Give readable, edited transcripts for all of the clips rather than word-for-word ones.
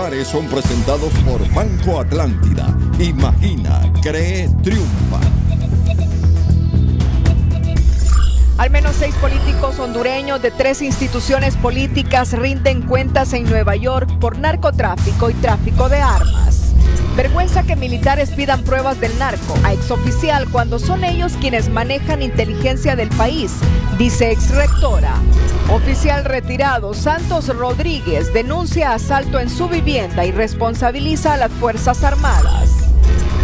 titulares son presentados por Banco Atlántida. Imagina, cree, triunfa. Al menos 6 políticos hondureños de 3 instituciones políticas rinden cuentas en Nueva York por narcotráfico y tráfico de armas. Vergüenza que militares pidan pruebas del narco a exoficial cuando son ellos quienes manejan inteligencia del país, dice exrectora. Oficial retirado Santos Rodríguez denuncia asalto en su vivienda y responsabiliza a las Fuerzas Armadas.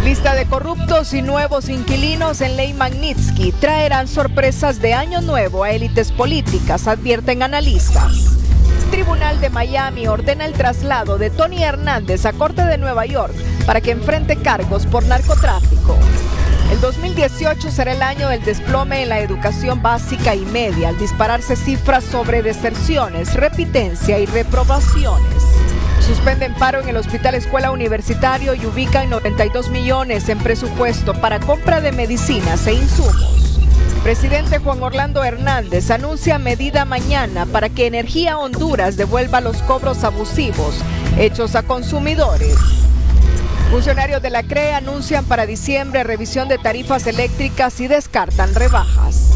Lista de corruptos y nuevos inquilinos en Ley Magnitsky traerán sorpresas de año nuevo a élites políticas, advierten analistas. Tribunal de Miami ordena el traslado de Tony Hernández a Corte de Nueva York para que enfrente cargos por narcotráfico. El 2018 será el año del desplome en la educación básica y media, al dispararse cifras sobre deserciones, repitencia y reprobaciones. Suspenden paro en el Hospital Escuela Universitario y ubican 92 millones en presupuesto para compra de medicinas e insumos. Presidente Juan Orlando Hernández anuncia medida mañana para que Energía Honduras devuelva los cobros abusivos hechos a consumidores. Funcionarios de la CRE anuncian para diciembre revisión de tarifas eléctricas y descartan rebajas.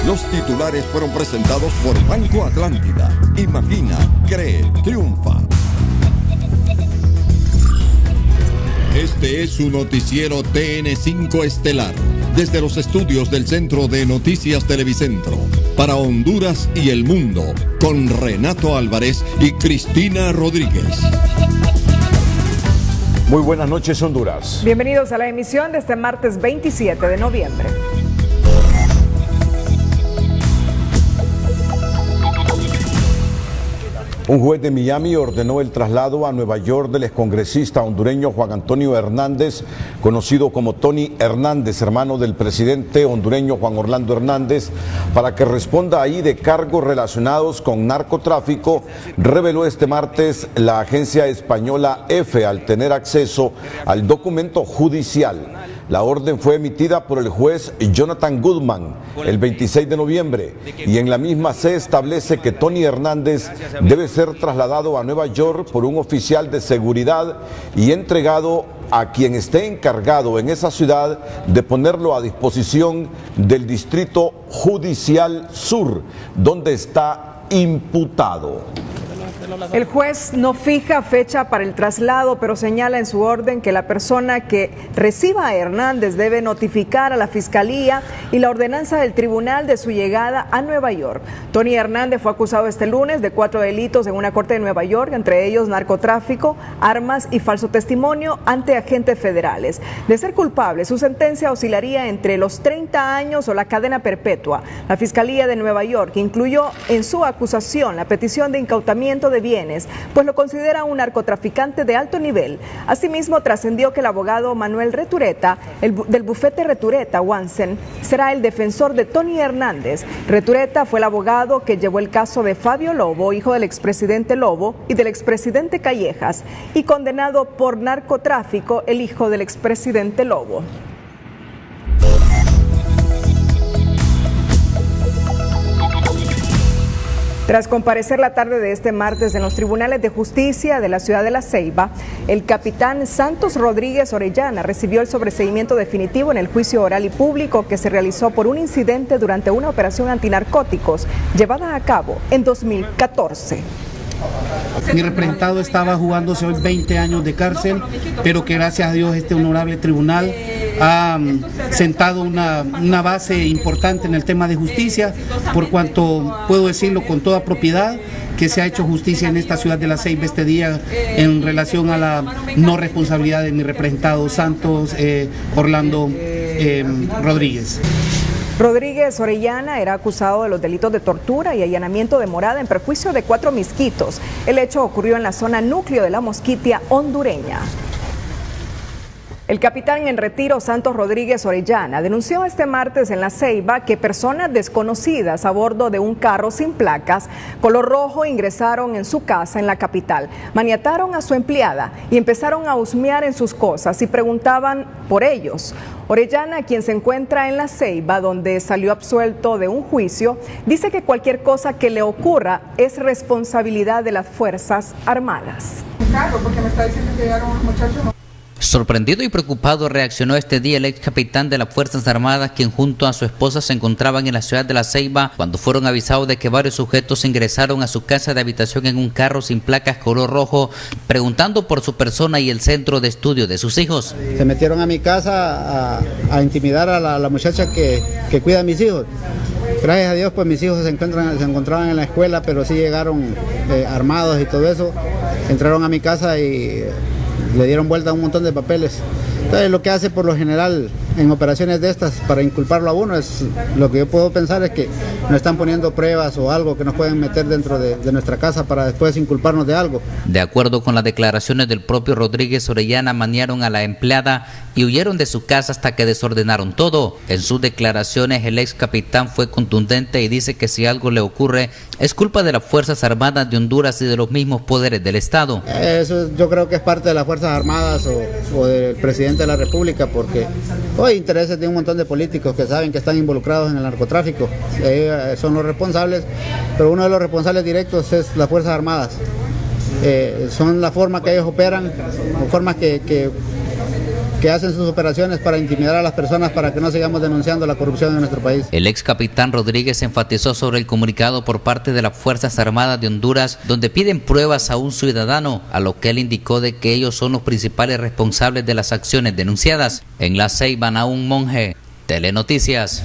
Los titulares fueron presentados por Banco Atlántida. Imagina, cree, triunfa. Este es su noticiero TN5 Estelar, desde los estudios del Centro de Noticias Televicentro, para Honduras y el mundo, con Renato Álvarez y Cristina Rodríguez. Muy buenas noches, Honduras. Bienvenidos a la emisión de este martes 27 de noviembre. Un juez de Miami ordenó el traslado a Nueva York del excongresista hondureño Juan Antonio Hernández, conocido como Tony Hernández, hermano del presidente hondureño Juan Orlando Hernández, para que responda ahí de cargos relacionados con narcotráfico, reveló este martes la agencia española EFE al tener acceso al documento judicial. La orden fue emitida por el juez Jonathan Goodman el 26 de noviembre y en la misma se establece que Tony Hernández debe ser trasladado a Nueva York por un oficial de seguridad y entregado a quien esté encargado en esa ciudad de ponerlo a disposición del Distrito Judicial Sur, donde está imputado. El juez no fija fecha para el traslado, pero señala en su orden que la persona que reciba a Hernández debe notificar a la Fiscalía y la ordenanza del tribunal de su llegada a Nueva York. Tony Hernández fue acusado este lunes de 4 delitos en una corte de Nueva York, entre ellos narcotráfico, armas y falso testimonio ante agentes federales. De ser culpable, su sentencia oscilaría entre los 30 años o la cadena perpetua. La Fiscalía de Nueva York incluyó en su acusación la petición de incautamiento de bienes, pues lo considera un narcotraficante de alto nivel. Asimismo, trascendió que el abogado Manuel Retureta, del bufete Retureta Wansen, será el defensor de Tony Hernández. Retureta fue el abogado que llevó el caso de Fabio Lobo, hijo del expresidente Lobo y del expresidente Callejas, y condenado por narcotráfico el hijo del expresidente Lobo. Tras comparecer la tarde de este martes en los tribunales de justicia de la ciudad de La Ceiba, el capitán Santos Rodríguez Orellana recibió el sobreseimiento definitivo en el juicio oral y público que se realizó por un incidente durante una operación antinarcóticos llevada a cabo en 2014. Mi representado estaba jugándose hoy 20 años de cárcel, pero que gracias a Dios este honorable tribunal ha sentado una base importante en el tema de justicia, por cuanto puedo decirlo con toda propiedad, que se ha hecho justicia en esta ciudad de La Ceiba este día en relación a la no responsabilidad de mi representado Santos Orlando Rodríguez. Rodríguez Orellana era acusado de los delitos de tortura y allanamiento de morada en perjuicio de 4 misquitos. El hecho ocurrió en la zona núcleo de la Mosquitia hondureña. El capitán en retiro Santos Rodríguez Orellana denunció este martes en La Ceiba que personas desconocidas a bordo de un carro sin placas color rojo ingresaron en su casa en la capital, maniataron a su empleada y empezaron a husmear en sus cosas y preguntaban por ellos. Orellana, quien se encuentra en La Ceiba, donde salió absuelto de un juicio, dice que cualquier cosa que le ocurra es responsabilidad de las Fuerzas Armadas. carro, porque me está diciendo que llegaron unos muchachos. Sorprendido y preocupado reaccionó este día el ex capitán de las Fuerzas Armadas, quien junto a su esposa se encontraban en la ciudad de La Ceiba cuando fueron avisados de que varios sujetos ingresaron a su casa de habitación en un carro sin placas color rojo, preguntando por su persona y el centro de estudio de sus hijos. Se metieron a mi casa a intimidar a la muchacha que cuida a mis hijos. Gracias a Dios, pues mis hijos se encontraban en la escuela, pero sí llegaron armados y todo eso. Entraron a mi casa y le dieron vuelta a un montón de papeles. Entonces, lo que hace por lo general en operaciones de estas para inculparlo a uno es, lo que yo puedo pensar es que nos están poniendo pruebas o algo que nos pueden meter dentro de nuestra casa para después inculparnos de algo. De acuerdo con las declaraciones del propio Rodríguez Orellana, maniaron a la empleada y huyeron de su casa hasta que desordenaron todo. En sus declaraciones, el ex capitán fue contundente y dice que si algo le ocurre es culpa de las Fuerzas Armadas de Honduras y de los mismos poderes del Estado. Eso yo creo que es parte de las Fuerzas Armadas o del presidente de la República, porque hay intereses de un montón de políticos que saben que están involucrados en el narcotráfico. Son los responsables, pero uno de los responsables directos es las Fuerzas Armadas. Son la forma que ellos operan, o formas que hacen sus operaciones para intimidar a las personas para que no sigamos denunciando la corrupción en nuestro país. El ex capitán Rodríguez enfatizó sobre el comunicado por parte de las Fuerzas Armadas de Honduras, donde piden pruebas a un ciudadano, a lo que él indicó de que ellos son los principales responsables de las acciones denunciadas. En La Ceiba, Naún Monge, Telenoticias.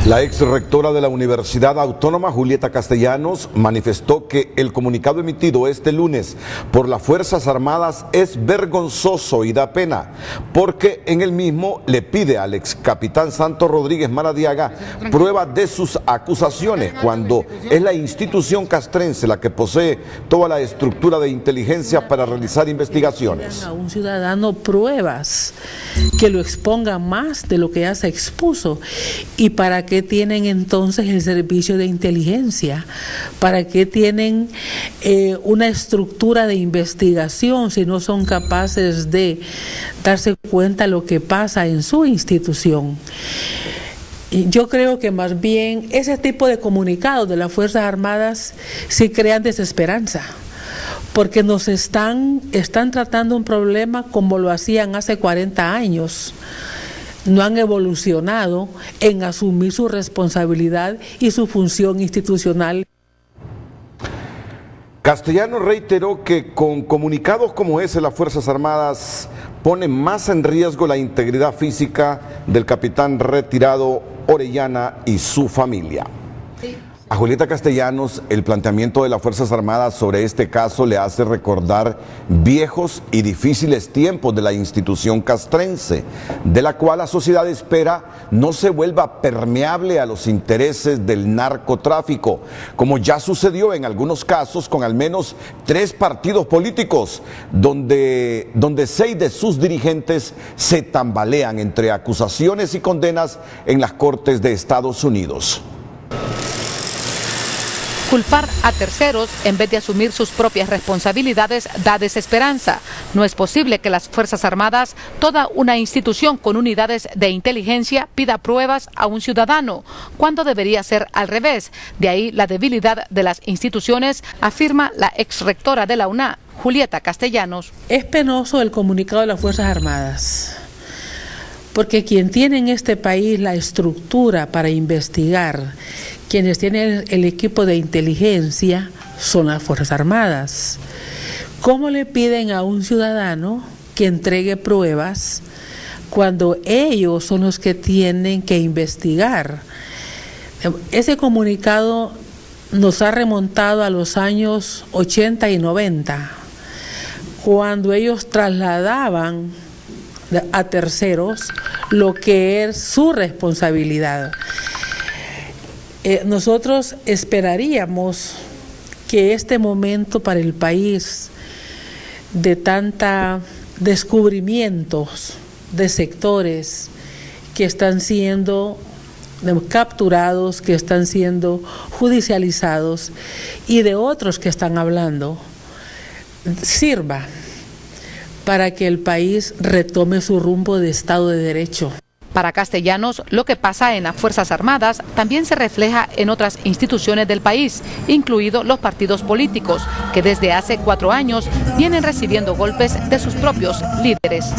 La ex rectora de la Universidad Autónoma, Julieta Castellanos, manifestó que el comunicado emitido este lunes por las Fuerzas Armadas es vergonzoso y da pena, porque en el mismo le pide al ex capitán Santos Rodríguez Maradiaga pruebas de sus acusaciones, cuando es la institución castrense la que posee toda la estructura de inteligencia para realizar investigaciones. A un ciudadano pruebas que lo expongan más de lo que ya se expuso. ¿Y para qué tienen entonces el servicio de inteligencia? ¿Para qué tienen una estructura de investigación si no son capaces de darse cuenta de lo que pasa en su institución? Yo creo que más bien ese tipo de comunicados de las Fuerzas Armadas sí crean desesperanza, porque nos están tratando un problema como lo hacían hace 40 años. No han evolucionado en asumir su responsabilidad y su función institucional. Castellanos reiteró que con comunicados como ese las Fuerzas Armadas ponen más en riesgo la integridad física del capitán retirado Orellana y su familia. A Julieta Castellanos, el planteamiento de las Fuerzas Armadas sobre este caso le hace recordar viejos y difíciles tiempos de la institución castrense, de la cual la sociedad espera no se vuelva permeable a los intereses del narcotráfico, como ya sucedió en algunos casos con al menos 3 partidos políticos, donde 6 de sus dirigentes se tambalean entre acusaciones y condenas en las Cortes de Estados Unidos. Culpar a terceros en vez de asumir sus propias responsabilidades da desesperanza. No es posible que las Fuerzas Armadas, toda una institución con unidades de inteligencia, pida pruebas a un ciudadano, cuando debería ser al revés. De ahí la debilidad de las instituciones, afirma la ex rectora de la UNA, Julieta Castellanos. Es penoso el comunicado de las Fuerzas Armadas, porque quien tiene en este país la estructura para investigar, quienes tienen el equipo de inteligencia son las Fuerzas Armadas. ¿Cómo le piden a un ciudadano que entregue pruebas cuando ellos son los que tienen que investigar? Ese comunicado nos ha remontado a los años 80 y 90, cuando ellos trasladaban a terceros lo que es su responsabilidad. Nosotros esperaríamos que este momento para el país de tanta descubrimientos de sectores que están siendo capturados, que están siendo judicializados y de otros que están hablando, sirva para que el país retome su rumbo de Estado de Derecho. Para Castellanos, lo que pasa en las Fuerzas Armadas también se refleja en otras instituciones del país, incluidos los partidos políticos, que desde hace 4 años vienen recibiendo golpes de sus propios líderes.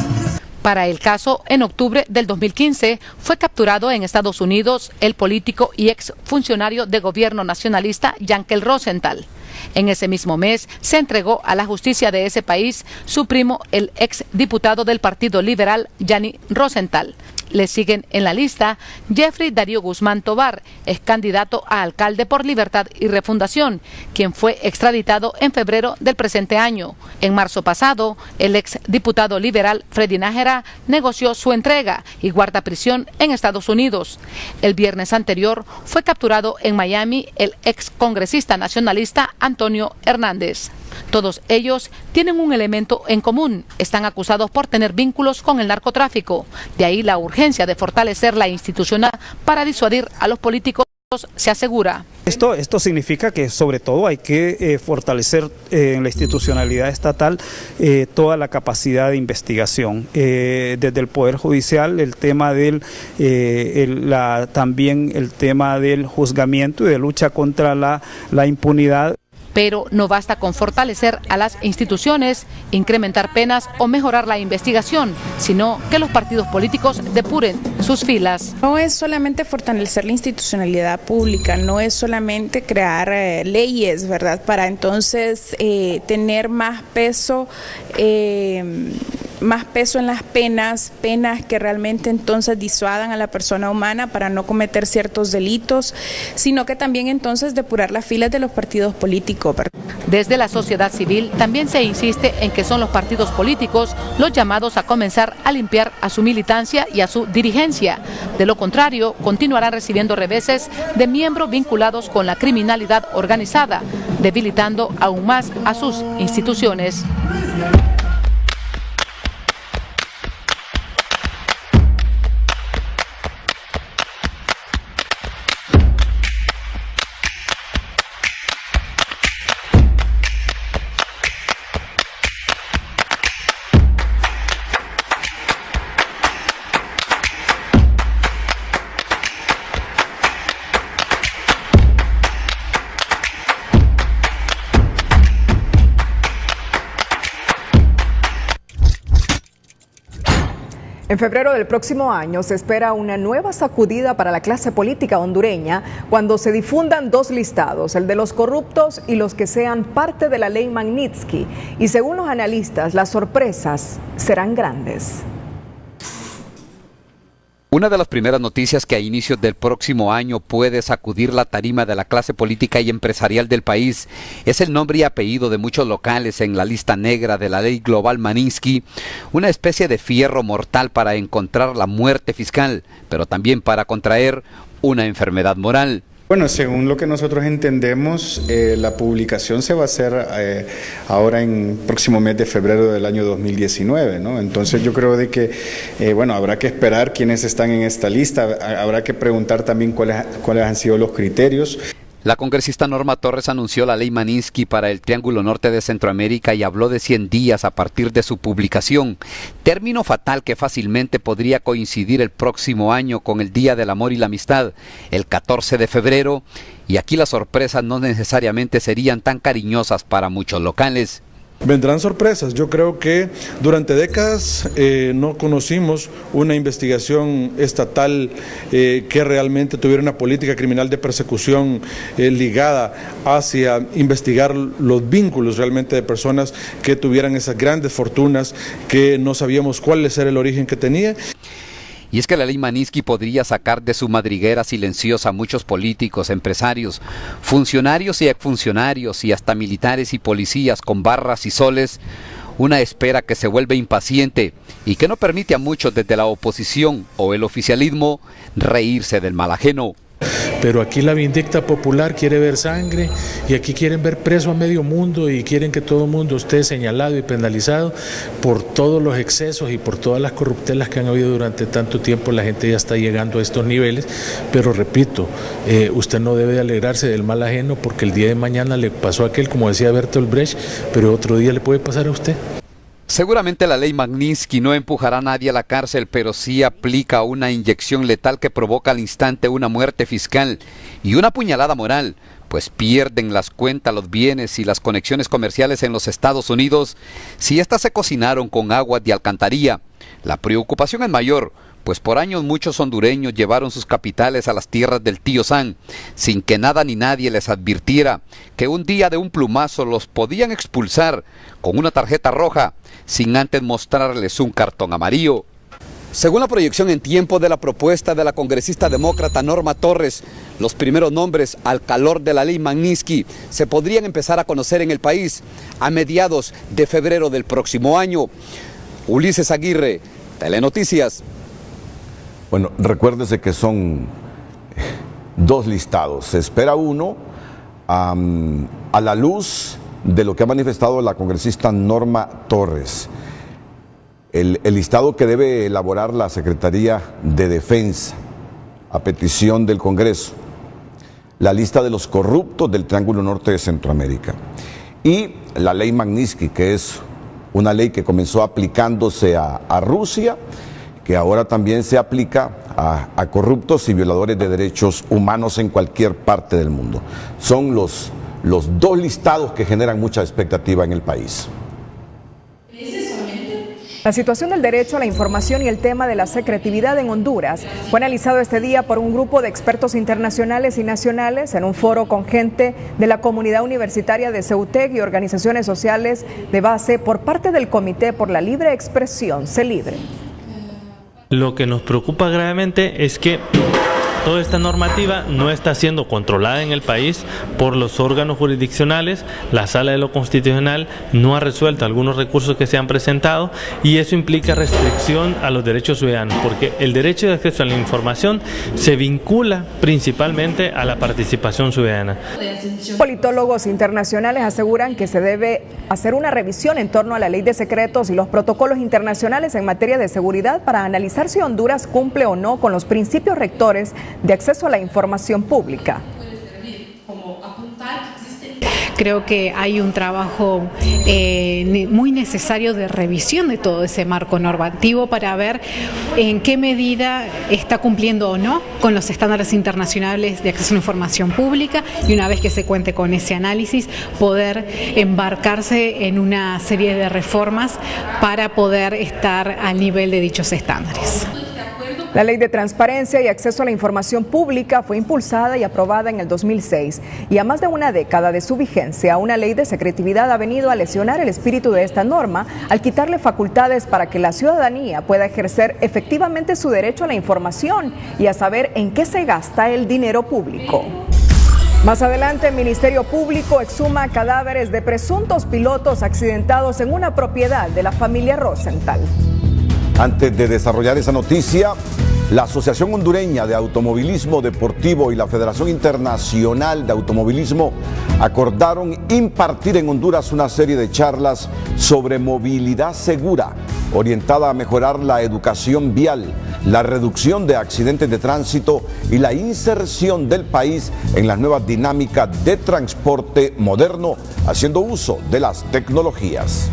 Para el caso, en octubre del 2015 fue capturado en Estados Unidos el político y ex funcionario de gobierno nacionalista Yankel Rosenthal. En ese mismo mes se entregó a la justicia de ese país su primo, el ex diputado del Partido Liberal, Yanni Rosenthal. Le siguen en la lista Jeffrey Darío Guzmán Tobar, ex candidato a alcalde por Libertad y Refundación, quien fue extraditado en febrero del presente año. En marzo pasado, el ex diputado liberal Freddy Nájera negoció su entrega y guarda prisión en Estados Unidos. El viernes anterior fue capturado en Miami el ex congresista nacionalista Antonio Hernández. Todos ellos tienen un elemento en común: están acusados por tener vínculos con el narcotráfico. De ahí la urgencia de fortalecer la institucional para disuadir a los políticos, se asegura. Esto significa que sobre todo hay que fortalecer en la institucionalidad estatal toda la capacidad de investigación. Desde el Poder Judicial, el tema también el tema del juzgamiento y de lucha contra la impunidad. Pero no basta con fortalecer a las instituciones, incrementar penas o mejorar la investigación, sino que los partidos políticos depuren sus filas. No es solamente fortalecer la institucionalidad pública, no es solamente crear leyes, ¿verdad?, para entonces tener más peso en las penas que realmente entonces disuadan a la persona humana para no cometer ciertos delitos, sino que también entonces depurar las filas de los partidos políticos. Desde la sociedad civil también se insiste en que son los partidos políticos los llamados a comenzar a limpiar a su militancia y a su dirigencia. De lo contrario, continuarán recibiendo reveses de miembros vinculados con la criminalidad organizada, debilitando aún más a sus instituciones. En febrero del próximo año se espera una nueva sacudida para la clase política hondureña cuando se difundan 2 listados, el de los corruptos y los que sean parte de la ley Magnitsky. Y según los analistas, las sorpresas serán grandes. Una de las primeras noticias que a inicios del próximo año puede sacudir la tarima de la clase política y empresarial del país es el nombre y apellido de muchos locales en la lista negra de la ley global Magnitsky, una especie de fierro mortal para encontrar la muerte fiscal, pero también para contraer una enfermedad moral. Bueno, según lo que nosotros entendemos, la publicación se va a hacer ahora en próximo mes de febrero del año 2019, ¿no? Entonces yo creo de que, bueno, habrá que esperar quiénes están en esta lista, habrá que preguntar también cuáles han sido los criterios. La congresista Norma Torres anunció la ley Magnitsky para el Triángulo Norte de Centroamérica y habló de 100 días a partir de su publicación, término fatal que fácilmente podría coincidir el próximo año con el Día del Amor y la Amistad, el 14 de febrero, y aquí las sorpresas no necesariamente serían tan cariñosas para muchos locales. Vendrán sorpresas. Yo creo que durante décadas no conocimos una investigación estatal que realmente tuviera una política criminal de persecución ligada hacia investigar los vínculos realmente de personas que tuvieran esas grandes fortunas que no sabíamos cuál era el origen que tenía. Y es que la ley Magnitsky podría sacar de su madriguera silenciosa a muchos políticos, empresarios, funcionarios y exfuncionarios y hasta militares y policías con barras y soles, una espera que se vuelve impaciente y que no permite a muchos desde la oposición o el oficialismo reírse del mal ajeno. Pero aquí la vindicta popular quiere ver sangre y aquí quieren ver preso a medio mundo y quieren que todo el mundo esté señalado y penalizado por todos los excesos y por todas las corruptelas que han habido durante tanto tiempo. La gente ya está llegando a estos niveles, pero repito, usted no debe alegrarse del mal ajeno porque el día de mañana le pasó a aquel, como decía Bertolt Brecht, pero otro día le puede pasar a usted. Seguramente la ley Magnitsky no empujará a nadie a la cárcel, pero sí aplica una inyección letal que provoca al instante una muerte fiscal y una puñalada moral, pues pierden las cuentas, los bienes y las conexiones comerciales en los Estados Unidos si éstas se cocinaron con aguas de alcantarilla. La preocupación es mayor, pues por años muchos hondureños llevaron sus capitales a las tierras del tío San, sin que nada ni nadie les advirtiera que un día de un plumazo los podían expulsar con una tarjeta roja, sin antes mostrarles un cartón amarillo. Según la proyección en tiempo de la propuesta de la congresista demócrata Norma Torres, los primeros nombres al calor de la ley Magnitsky se podrían empezar a conocer en el país a mediados de febrero del próximo año. Ulises Aguirre, Telenoticias. Bueno, recuérdese que son dos listados. Se espera uno a la luz de lo que ha manifestado la congresista Norma Torres. El listado que debe elaborar la Secretaría de Defensa a petición del Congreso. La lista de los corruptos del Triángulo Norte de Centroamérica. Y la ley Magnitsky, que es una ley que comenzó aplicándose a Rusia, que ahora también se aplica a corruptos y violadores de derechos humanos en cualquier parte del mundo. Son los dos listados que generan mucha expectativa en el país. La situación del derecho a la información y el tema de la secretividad en Honduras fue analizado este día por un grupo de expertos internacionales y nacionales en un foro con gente de la comunidad universitaria de CEUTEC y organizaciones sociales de base por parte del Comité por la Libre Expresión, CELIBRE. Lo que nos preocupa gravemente es que toda esta normativa no está siendo controlada en el país por los órganos jurisdiccionales. La Sala de lo Constitucional no ha resuelto algunos recursos que se han presentado y eso implica restricción a los derechos ciudadanos, porque el derecho de acceso a la información se vincula principalmente a la participación ciudadana. Politólogos internacionales aseguran que se debe hacer una revisión en torno a la ley de secretos y los protocolos internacionales en materia de seguridad para analizar si Honduras cumple o no con los principios rectores de acceso a la información pública. Creo que hay un trabajo muy necesario de revisión de todo ese marco normativo para ver en qué medida está cumpliendo o no con los estándares internacionales de acceso a la información pública, y una vez que se cuente con ese análisis poder embarcarse en una serie de reformas para poder estar al nivel de dichos estándares. La Ley de Transparencia y Acceso a la Información Pública fue impulsada y aprobada en el 2006 y a más de una década de su vigencia, una ley de secretividad ha venido a lesionar el espíritu de esta norma al quitarle facultades para que la ciudadanía pueda ejercer efectivamente su derecho a la información y a saber en qué se gasta el dinero público. Más adelante, el Ministerio Público exhuma cadáveres de presuntos pilotos accidentados en una propiedad de la familia Rosenthal. Antes de desarrollar esa noticia, la Asociación Hondureña de Automovilismo Deportivo y la Federación Internacional de Automovilismo acordaron impartir en Honduras una serie de charlas sobre movilidad segura, orientada a mejorar la educación vial, la reducción de accidentes de tránsito y la inserción del país en las nuevas dinámicas de transporte moderno, haciendo uso de las tecnologías.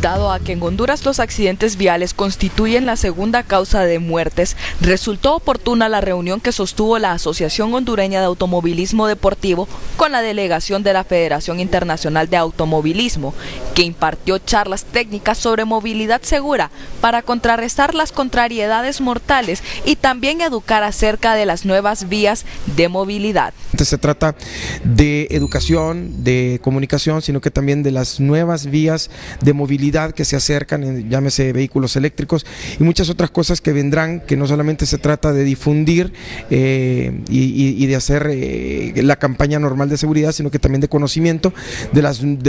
Dado a que en Honduras los accidentes viales constituyen la segunda causa de muertes, resultó oportuna la reunión que sostuvo la Asociación Hondureña de Automovilismo Deportivo con la delegación de la Federación Internacional de Automovilismo, que impartió charlas técnicas sobre movilidad segura para contrarrestar las contrariedades mortales y también educar acerca de las nuevas vías de movilidad. Se trata de educación, de comunicación, sino que también de las nuevas vías de movilidad que se acercan, llámese vehículos eléctricos y muchas otras cosas que vendrán, que no solamente se trata de difundir y de hacer la campaña normal de seguridad, sino que también de conocimiento de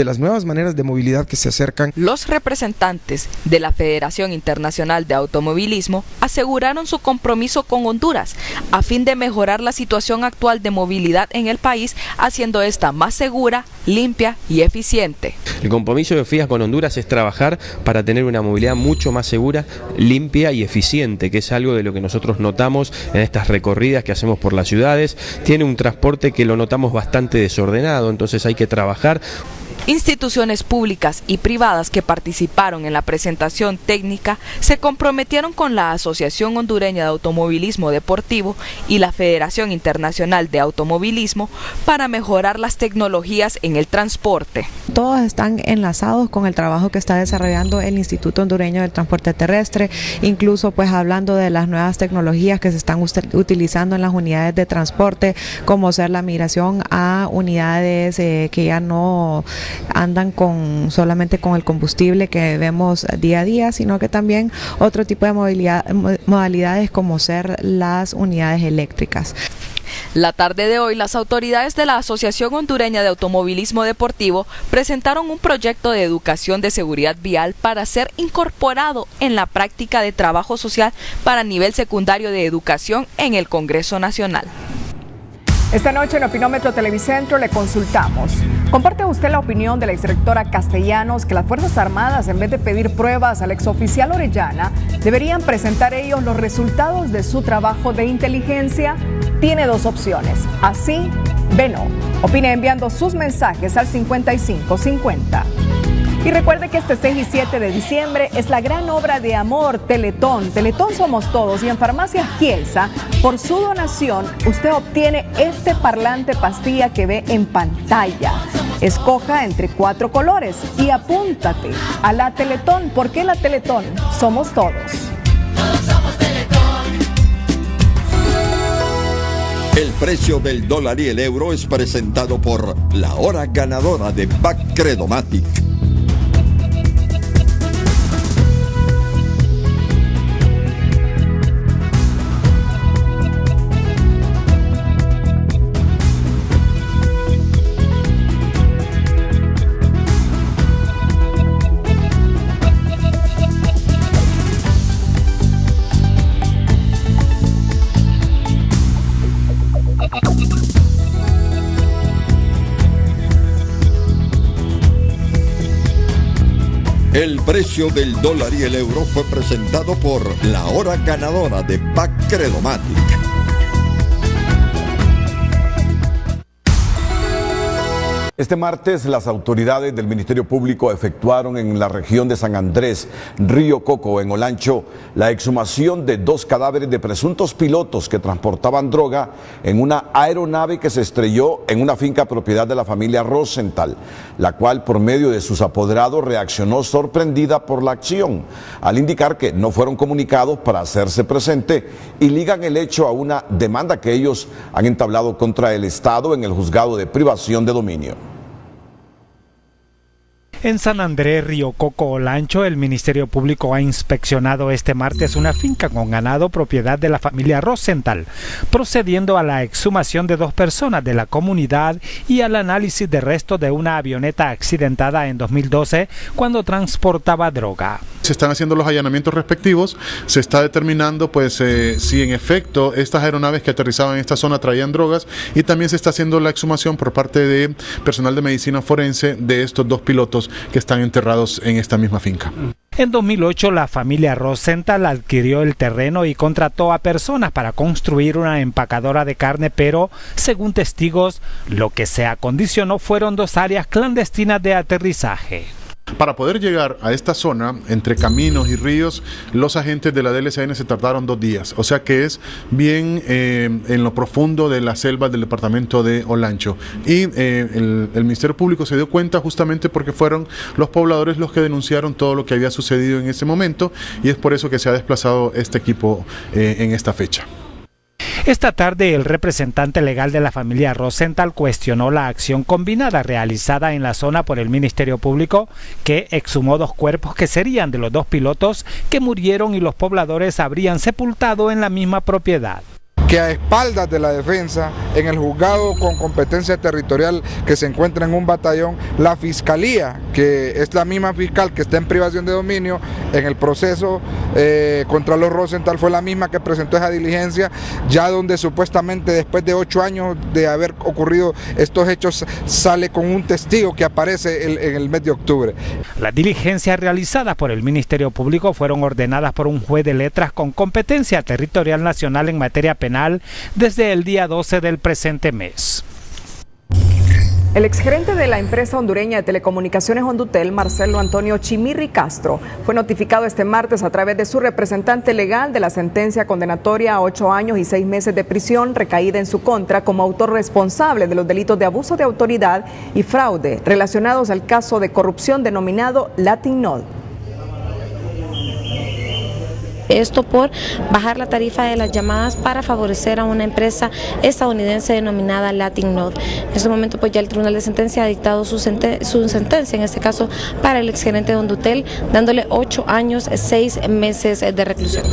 las nuevas maneras de movilidad que se acercan. Los representantes de la Federación Internacional de Automovilismo aseguraron su compromiso con Honduras a fin de mejorar la situación actual de movilidad en el país, haciendo esta más segura, limpia y eficiente. El compromiso de FIAS con Honduras es trabajar para tener una movilidad mucho más segura, limpia y eficiente, que es algo de lo que nosotros notamos en estas recorridas que hacemos por las ciudades. Tiene un transporte que lo notamos bastante desordenado, entonces hay que trabajar. Instituciones públicas y privadas que participaron en la presentación técnica se comprometieron con la Asociación Hondureña de Automovilismo Deportivo y la Federación Internacional de Automovilismo para mejorar las tecnologías en el transporte. Todos están enlazados con el trabajo que está desarrollando el Instituto Hondureño del Transporte Terrestre, incluso pues hablando de las nuevas tecnologías que se están utilizando en las unidades de transporte, como ser la migración a unidades que ya no andan solamente con el combustible que vemos día a día, sino que también otro tipo de modalidades como ser las unidades eléctricas. La tarde de hoy, las autoridades de la Asociación Hondureña de Automovilismo Deportivo presentaron un proyecto de educación de seguridad vial para ser incorporado en la práctica de trabajo social para nivel secundario de educación en el Congreso Nacional. Esta noche en Opinómetro Televicentro le consultamos. ¿Comparte usted la opinión de la exrectora Castellanos que las Fuerzas Armadas, en vez de pedir pruebas al exoficial Orellana, deberían presentar ellos los resultados de su trabajo de inteligencia? Tiene dos opciones, así, B no. Opine enviando sus mensajes al 5550. Y recuerde que este 6 y 7 de diciembre es la gran obra de amor Teletón. Teletón somos todos, y en Farmacias Kielsa, por su donación, usted obtiene este parlante pastilla que ve en pantalla. Escoja entre 4 colores y apúntate a la Teletón. ¿Por qué la Teletón? Somos todos. El precio del dólar y el euro es presentado por la hora ganadora de Bacredomatic. El precio del dólar y el euro fue presentado por la hora ganadora de Bacredomatic. Este martes, las autoridades del Ministerio Público efectuaron en la región de San Andrés, Río Coco, en Olancho, la exhumación de 2 cadáveres de presuntos pilotos que transportaban droga en una aeronave que se estrelló en una finca propiedad de la familia Rosenthal, la cual, por medio de sus apoderados, reaccionó sorprendida por la acción, al indicar que no fueron comunicados para hacerse presente, y ligan el hecho a una demanda que ellos han entablado contra el Estado en el juzgado de privación de dominio. En San Andrés, Río Coco, Olancho, el Ministerio Público ha inspeccionado este martes una finca con ganado propiedad de la familia Rosenthal, procediendo a la exhumación de 2 personas de la comunidad y al análisis de restos de una avioneta accidentada en 2012 cuando transportaba droga. Se están haciendo los allanamientos respectivos, se está determinando pues si en efecto estas aeronaves que aterrizaban en esta zona traían drogas, y también se está haciendo la exhumación por parte de personal de medicina forense de estos 2 pilotos que están enterrados en esta misma finca. En 2008 la familia Rosenthal adquirió el terreno y contrató a personas para construir una empacadora de carne, pero según testigos lo que se acondicionó fueron 2 áreas clandestinas de aterrizaje. Para poder llegar a esta zona, entre caminos y ríos, los agentes de la DLCN se tardaron 2 días, o sea que es bien en lo profundo de las selvas del departamento de Olancho. Y el Ministerio Público se dio cuenta justamente porque fueron los pobladores los que denunciaron todo lo que había sucedido en ese momento, y es por eso que se ha desplazado este equipo en esta fecha. Esta tarde el representante legal de la familia Rosenthal cuestionó la acción combinada realizada en la zona por el Ministerio Público, que exhumó 2 cuerpos que serían de los 2 pilotos que murieron y los pobladores habrían sepultado en la misma propiedad. Que a espaldas de la defensa, en el juzgado con competencia territorial que se encuentra en un batallón, la fiscalía, que es la misma fiscal que está en privación de dominio, en el proceso contra los Rosenthal fue la misma que presentó esa diligencia, ya donde supuestamente después de 8 años de haber ocurrido estos hechos sale con un testigo que aparece en el mes de octubre. Las diligencias realizadas por el Ministerio Público fueron ordenadas por un juez de letras con competencia territorial nacional en materia penal desde el día 12 del presente mes. El exgerente de la empresa hondureña de telecomunicaciones Hondutel, Marcelo Antonio Chimirri Castro, fue notificado este martes a través de su representante legal de la sentencia condenatoria a 8 años y 6 meses de prisión recaída en su contra como autor responsable de los delitos de abuso de autoridad y fraude relacionados al caso de corrupción denominado LatinNod. Esto por bajar la tarifa de las llamadas para favorecer a una empresa estadounidense denominada LatinNod. En este momento pues ya el Tribunal de Sentencia ha dictado su sentencia, en este caso para el exgerente de Hondutel, dándole 8 años, 6 meses de reclusión.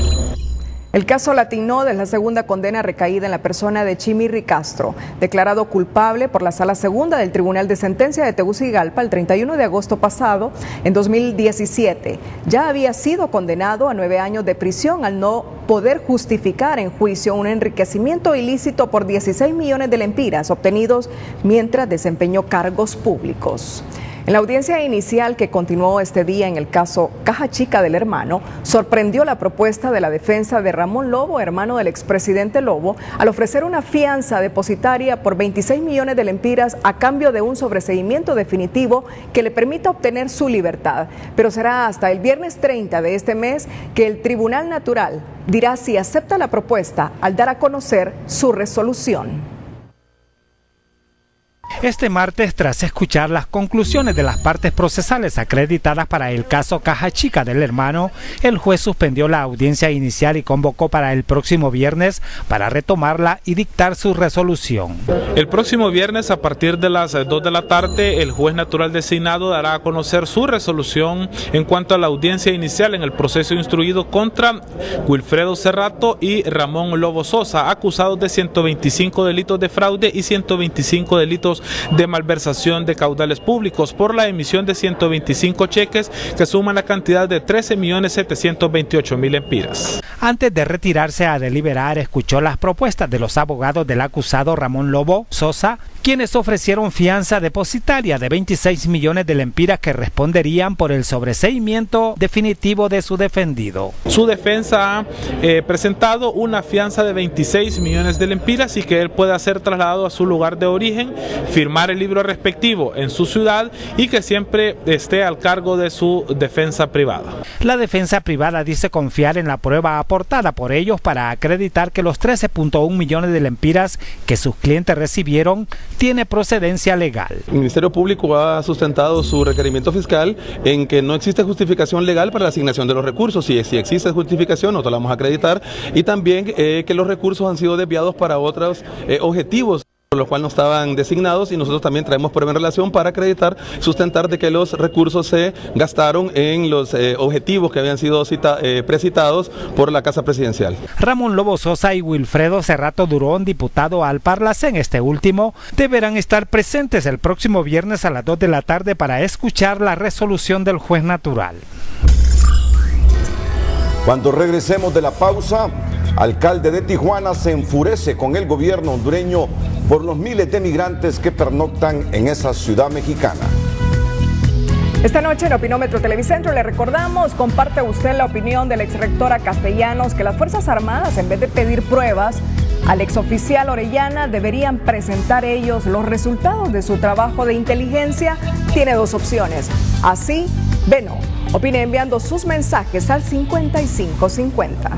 El caso LatinNod es la segunda condena recaída en la persona de Chimirri Castro, declarado culpable por la Sala Segunda del Tribunal de Sentencia de Tegucigalpa el 31 de agosto pasado, en 2017. Ya había sido condenado a 9 años de prisión al no poder justificar en juicio un enriquecimiento ilícito por 16 millones de lempiras obtenidos mientras desempeñó cargos públicos. En la audiencia inicial que continuó este día en el caso Caja Chica del Hermano, sorprendió la propuesta de la defensa de Ramón Lobo, hermano del expresidente Lobo, al ofrecer una fianza depositaria por 26 millones de lempiras a cambio de un sobreseimiento definitivo que le permita obtener su libertad. Pero será hasta el viernes 30 de este mes que el Tribunal Natural dirá si acepta la propuesta al dar a conocer su resolución. Este martes, tras escuchar las conclusiones de las partes procesales acreditadas para el caso Caja Chica del Hermano, el juez suspendió la audiencia inicial y convocó para el próximo viernes para retomarla y dictar su resolución. El próximo viernes, a partir de las 2 de la tarde, el juez natural designado dará a conocer su resolución en cuanto a la audiencia inicial en el proceso instruido contra Wilfredo Cerrato y Ramón Lobo Sosa, acusados de 125 delitos de fraude y 125 delitos de malversación de caudales públicos por la emisión de 125 cheques que suman la cantidad de 13.728.000 lempiras. Antes de retirarse a deliberar, escuchó las propuestas de los abogados del acusado Ramón Lobo Sosa, quienes ofrecieron fianza depositaria de 26 millones de lempiras que responderían por el sobreseimiento definitivo de su defendido. Su defensa ha presentado una fianza de 26 millones de lempiras y que él pueda ser trasladado a su lugar de origen, firmar el libro respectivo en su ciudad y que siempre esté al cargo de su defensa privada. La defensa privada dice confiar en la prueba aportada por ellos para acreditar que los 13.1 millones de lempiras que sus clientes recibieron tiene procedencia legal. El Ministerio Público ha sustentado su requerimiento fiscal en que no existe justificación legal para la asignación de los recursos. Si existe justificación, nosotros la vamos a acreditar, y también que los recursos han sido desviados para otros objetivos por los cuales no estaban designados, y nosotros también traemos prueba en relación para acreditar, sustentar de que los recursos se gastaron en los objetivos que habían sido precitados por la Casa Presidencial. Ramón Lobo Sosa y Wilfredo Cerrato Durón, diputado al Parlacén, este último, deberán estar presentes el próximo viernes a las 2 de la tarde para escuchar la resolución del juez natural. Cuando regresemos de la pausa, alcalde de Tijuana se enfurece con el gobierno hondureño por los miles de migrantes que pernoctan en esa ciudad mexicana. Esta noche en Opinómetro Televicentro le recordamos, comparte usted la opinión de la exrectora Castellanos que las Fuerzas Armadas, en vez de pedir pruebas al exoficial Orellana, deberían presentar ellos los resultados de su trabajo de inteligencia. Tiene 2 opciones, así, B no. Opine enviando sus mensajes al 5550.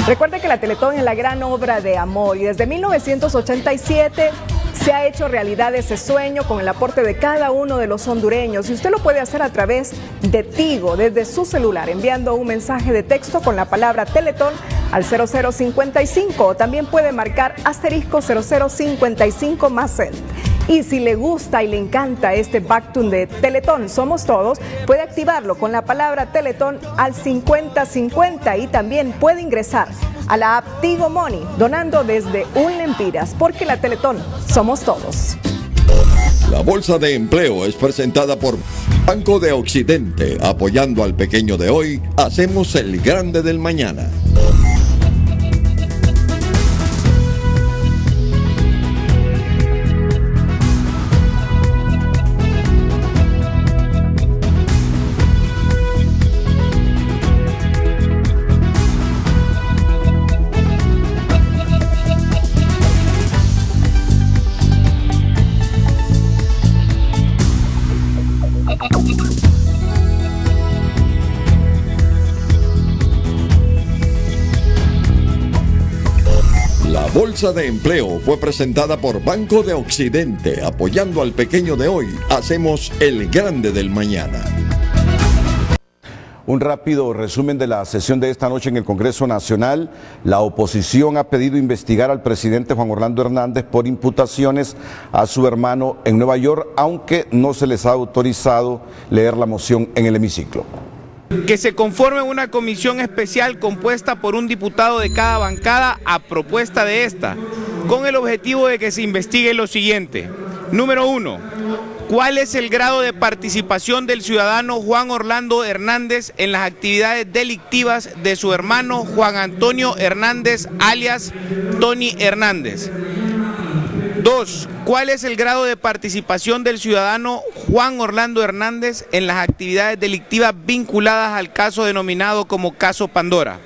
Recuerde que la Teletón es la gran obra de amor y desde 1987 se ha hecho realidad ese sueño con el aporte de cada uno de los hondureños, y usted lo puede hacer a través de Tigo, desde su celular, enviando un mensaje de texto con la palabra Teletón al 0055, o también puede marcar asterisco 0055 más cent. Y si le gusta y le encanta este Backtune de Teletón Somos Todos, puede activarlo con la palabra Teletón al 5050 y también puede ingresar a la app Tigo Money donando desde 1 lempiras, porque la Teletón Somos Todos. La Bolsa de Empleo es presentada por Banco de Occidente. Apoyando al pequeño de hoy, hacemos el grande del mañana. Bolsa de Empleo fue presentada por Banco de Occidente. Apoyando al pequeño de hoy, hacemos el grande del mañana. Un rápido resumen de la sesión de esta noche en el Congreso Nacional. La oposición ha pedido investigar al presidente Juan Orlando Hernández por imputaciones a su hermano en Nueva York, aunque no se les ha autorizado leer la moción en el hemiciclo. Que se conforme una comisión especial compuesta por un diputado de cada bancada a propuesta de esta, con el objetivo de que se investigue lo siguiente. Número 1. ¿Cuál es el grado de participación del ciudadano Juan Orlando Hernández en las actividades delictivas de su hermano Juan Antonio Hernández, alias Tony Hernández? 2. ¿Cuál es el grado de participación del ciudadano Juan Orlando Hernández en las actividades delictivas vinculadas al caso denominado como Caso Pandora?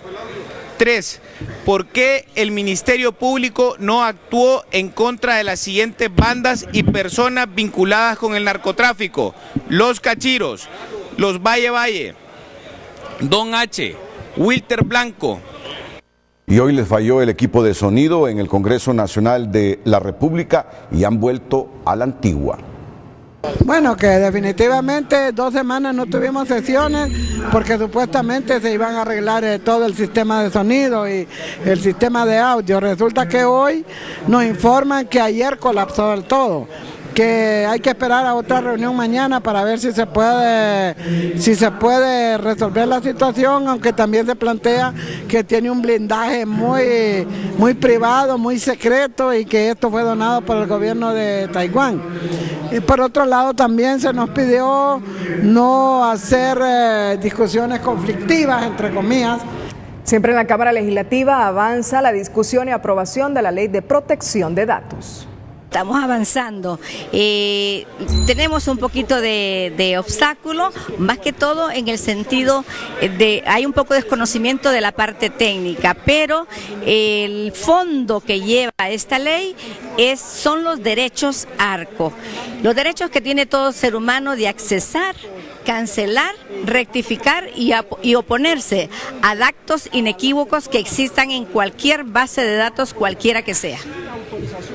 3. ¿Por qué el Ministerio Público no actuó en contra de las siguientes bandas y personas vinculadas con el narcotráfico? Los Cachiros, los Valle, Don H, Wilter Blanco. Y hoy les falló el equipo de sonido en el Congreso Nacional de la República y han vuelto a la antigua. Bueno, que definitivamente 2 semanas no tuvimos sesiones porque supuestamente se iban a arreglar todo el sistema de sonido y el sistema de audio. Resulta que hoy nos informan que ayer colapsó del todo, que hay que esperar a otra reunión mañana para ver si se puede resolver la situación, aunque también se plantea que tiene un blindaje muy privado, muy secreto y que esto fue donado por el gobierno de Taiwán. Y por otro lado también se nos pidió no hacer discusiones conflictivas, entre comillas. Siempre en la Cámara Legislativa avanza la discusión y aprobación de la Ley de Protección de Datos. Estamos avanzando, tenemos un poquito de obstáculo, más que todo en el sentido de, hay un poco de desconocimiento de la parte técnica, pero el fondo que lleva esta ley son los derechos ARCO, los derechos que tiene todo ser humano de accesar, cancelar, rectificar y oponerse a actos inequívocos que existan en cualquier base de datos, cualquiera que sea.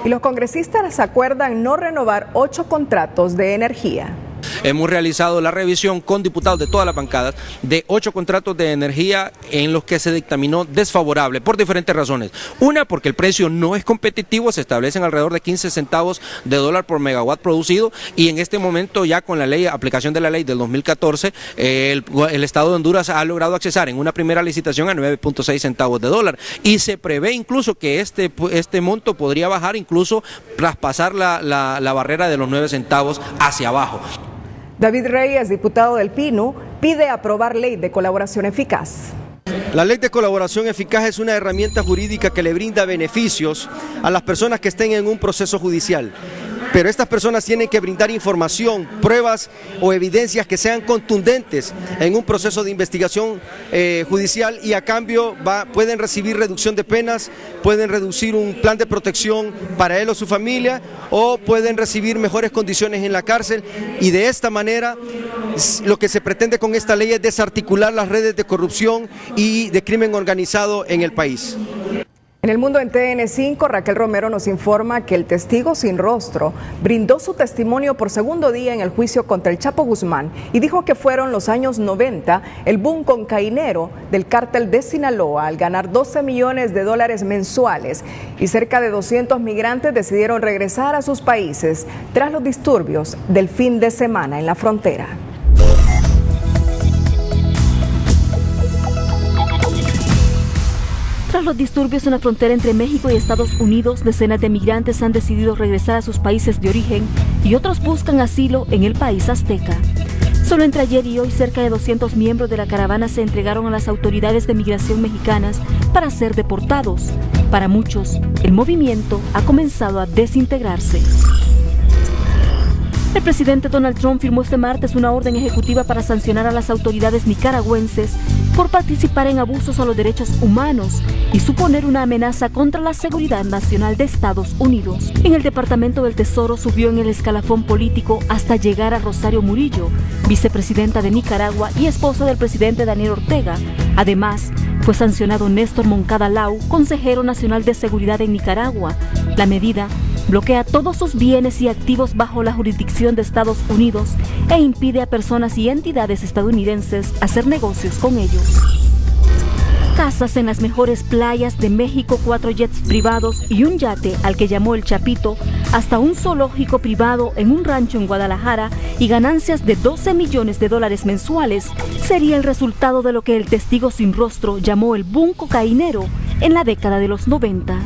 Y los congresistas acuerdan no renovar 8 contratos de energía. Hemos realizado la revisión con diputados de todas las bancadas de 8 contratos de energía en los que se dictaminó desfavorable por diferentes razones. Una, porque el precio no es competitivo, se establecen alrededor de 15 centavos de dólar por megawatt producido y en este momento ya con la ley, aplicación de la ley del 2014, el Estado de Honduras ha logrado accesar en una primera licitación a 9.6 centavos de dólar y se prevé incluso que este monto podría bajar, incluso traspasar la barrera de los 9 centavos hacia abajo. David Reyes, diputado del PINU, pide aprobar ley de colaboración eficaz. La ley de colaboración eficaz es una herramienta jurídica que le brinda beneficios a las personas que estén en un proceso judicial. Pero estas personas tienen que brindar información, pruebas o evidencias que sean contundentes en un proceso de investigación judicial y a cambio pueden recibir reducción de penas, pueden reducir un plan de protección para él o su familia o pueden recibir mejores condiciones en la cárcel y de esta manera lo que se pretende con esta ley es desarticular las redes de corrupción y de crimen organizado en el país. En el mundo en TN5, Raquel Romero nos informa que el testigo sin rostro brindó su testimonio por segundo día en el juicio contra el Chapo Guzmán y dijo que fueron los años 90 el boom cocainero del cártel de Sinaloa al ganar $12 millones mensuales y cerca de 200 migrantes decidieron regresar a sus países tras los disturbios del fin de semana en la frontera. Tras los disturbios en la frontera entre México y Estados Unidos, decenas de migrantes han decidido regresar a sus países de origen y otros buscan asilo en el país azteca. Solo entre ayer y hoy, cerca de 200 miembros de la caravana se entregaron a las autoridades de migración mexicanas para ser deportados. Para muchos, el movimiento ha comenzado a desintegrarse. El presidente Donald Trump firmó este martes una orden ejecutiva para sancionar a las autoridades nicaragüenses por participar en abusos a los derechos humanos y suponer una amenaza contra la seguridad nacional de Estados Unidos. En el Departamento del Tesoro subió en el escalafón político hasta llegar a Rosario Murillo, vicepresidenta de Nicaragua y esposa del presidente Daniel Ortega. Además, fue sancionado Néstor Moncada Lau, consejero nacional de seguridad en Nicaragua. La medida bloquea todos sus bienes y activos bajo la jurisdicción de Estados Unidos e impide a personas y entidades estadounidenses hacer negocios con ellos. Casas en las mejores playas de México, 4 jets privados y un yate al que llamó el Chapito, hasta un zoológico privado en un rancho en Guadalajara y ganancias de $12 millones mensuales sería el resultado de lo que el testigo sin rostro llamó el boom cocainero en la década de los 90.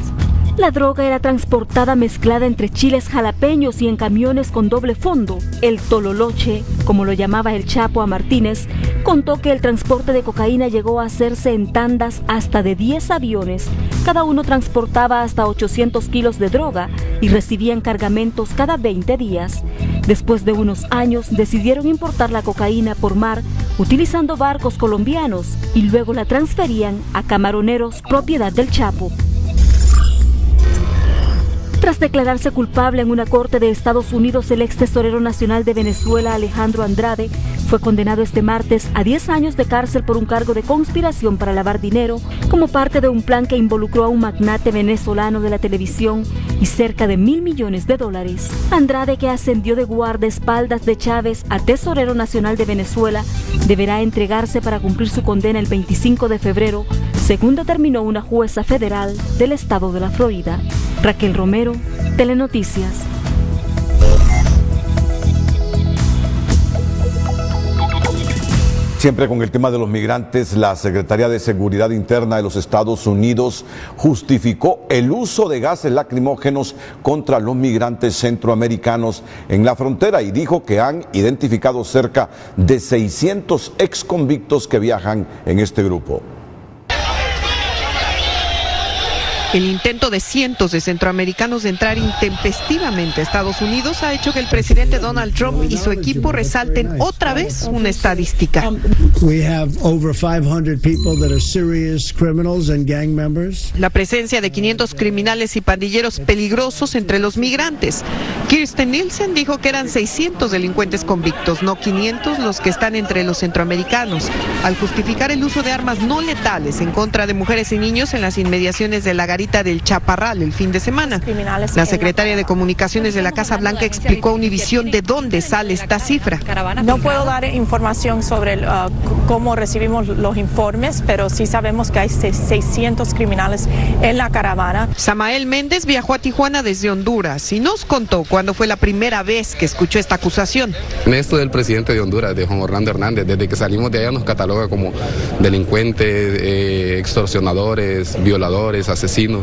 La droga era transportada mezclada entre chiles jalapeños y en camiones con doble fondo. El Tololoche, como lo llamaba el Chapo a Martínez, contó que el transporte de cocaína llegó a hacerse en tandas hasta de 10 aviones. Cada uno transportaba hasta 800 kilos de droga y recibían cargamentos cada 20 días. Después de unos años decidieron importar la cocaína por mar utilizando barcos colombianos y luego la transferían a camaroneros propiedad del Chapo. Tras declararse culpable en una corte de Estados Unidos, el ex tesorero nacional de Venezuela, Alejandro Andrade, fue condenado este martes a 10 años de cárcel por un cargo de conspiración para lavar dinero como parte de un plan que involucró a un magnate venezolano de la televisión y cerca de $1.000 millones. Andrade, que ascendió de guardaespaldas de Chávez a tesorero nacional de Venezuela, deberá entregarse para cumplir su condena el 25 de febrero, según determinó una jueza federal del estado de la Florida. Raquel Romero, Telenoticias. Siempre con el tema de los migrantes, la Secretaría de Seguridad Interna de los Estados Unidos justificó el uso de gases lacrimógenos contra los migrantes centroamericanos en la frontera y dijo que han identificado cerca de 600 exconvictos que viajan en este grupo. El intento de cientos de centroamericanos de entrar intempestivamente a Estados Unidos ha hecho que el presidente Donald Trump y su equipo resalten otra vez una estadística. La presencia de 500 criminales y pandilleros peligrosos entre los migrantes. Kirsten Nielsen dijo que eran 600 delincuentes convictos, no 500 los que están entre los centroamericanos, al justificar el uso de armas no letales en contra de mujeres y niños en las inmediaciones de la garita del Chaparral el fin de semana. La secretaria de Comunicaciones de la Casa Blanca explicó a Univisión de dónde sale esta cifra. No puedo dar información sobre cómo recibimos los informes, pero sí sabemos que hay 600 criminales en la caravana. Samael Méndez viajó a Tijuana desde Honduras y nos contó cuándo fue la primera vez que escuchó esta acusación. Esto del presidente de Honduras, de Juan Orlando Hernández, desde que salimos de allá nos cataloga como delincuentes, extorsionadores, violadores, asesinos.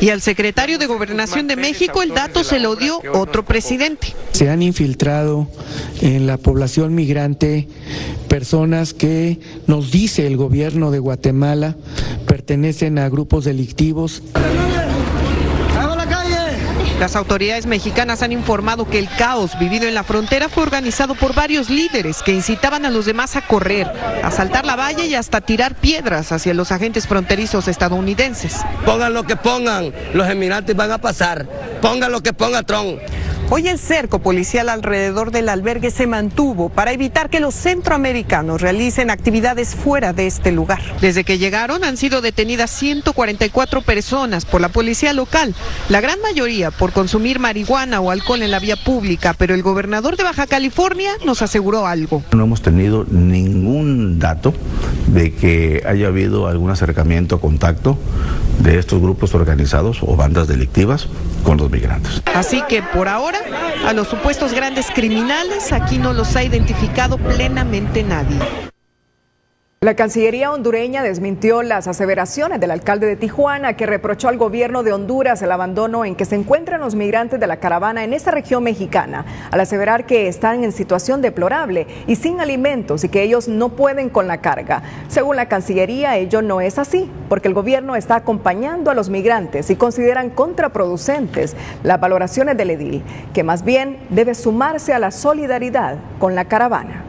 Y al secretario de Gobernación de México el dato se lo dio otro presidente. Se han infiltrado en la población migrante personas que, nos dice el gobierno de Guatemala, pertenecen a grupos delictivos. Las autoridades mexicanas han informado que el caos vivido en la frontera fue organizado por varios líderes que incitaban a los demás a correr, a saltar la valla y hasta tirar piedras hacia los agentes fronterizos estadounidenses. Pongan lo que pongan, los emigrantes van a pasar. Pongan lo que ponga Trump. Hoy el cerco policial alrededor del albergue se mantuvo para evitar que los centroamericanos realicen actividades fuera de este lugar. Desde que llegaron han sido detenidas 144 personas por la policía local, la gran mayoría por consumir marihuana o alcohol en la vía pública, pero el gobernador de Baja California nos aseguró algo. No hemos tenido ningún dato de que haya habido algún acercamiento o contacto de estos grupos organizados o bandas delictivas con los migrantes. Así que por ahora, a los supuestos grandes criminales aquí no los ha identificado plenamente nadie. La Cancillería hondureña desmintió las aseveraciones del alcalde de Tijuana, que reprochó al gobierno de Honduras el abandono en que se encuentran los migrantes de la caravana en esta región mexicana, al aseverar que están en situación deplorable y sin alimentos y que ellos no pueden con la carga. Según la Cancillería, ello no es así, porque el gobierno está acompañando a los migrantes y consideran contraproducentes las valoraciones del edil, que más bien debe sumarse a la solidaridad con la caravana.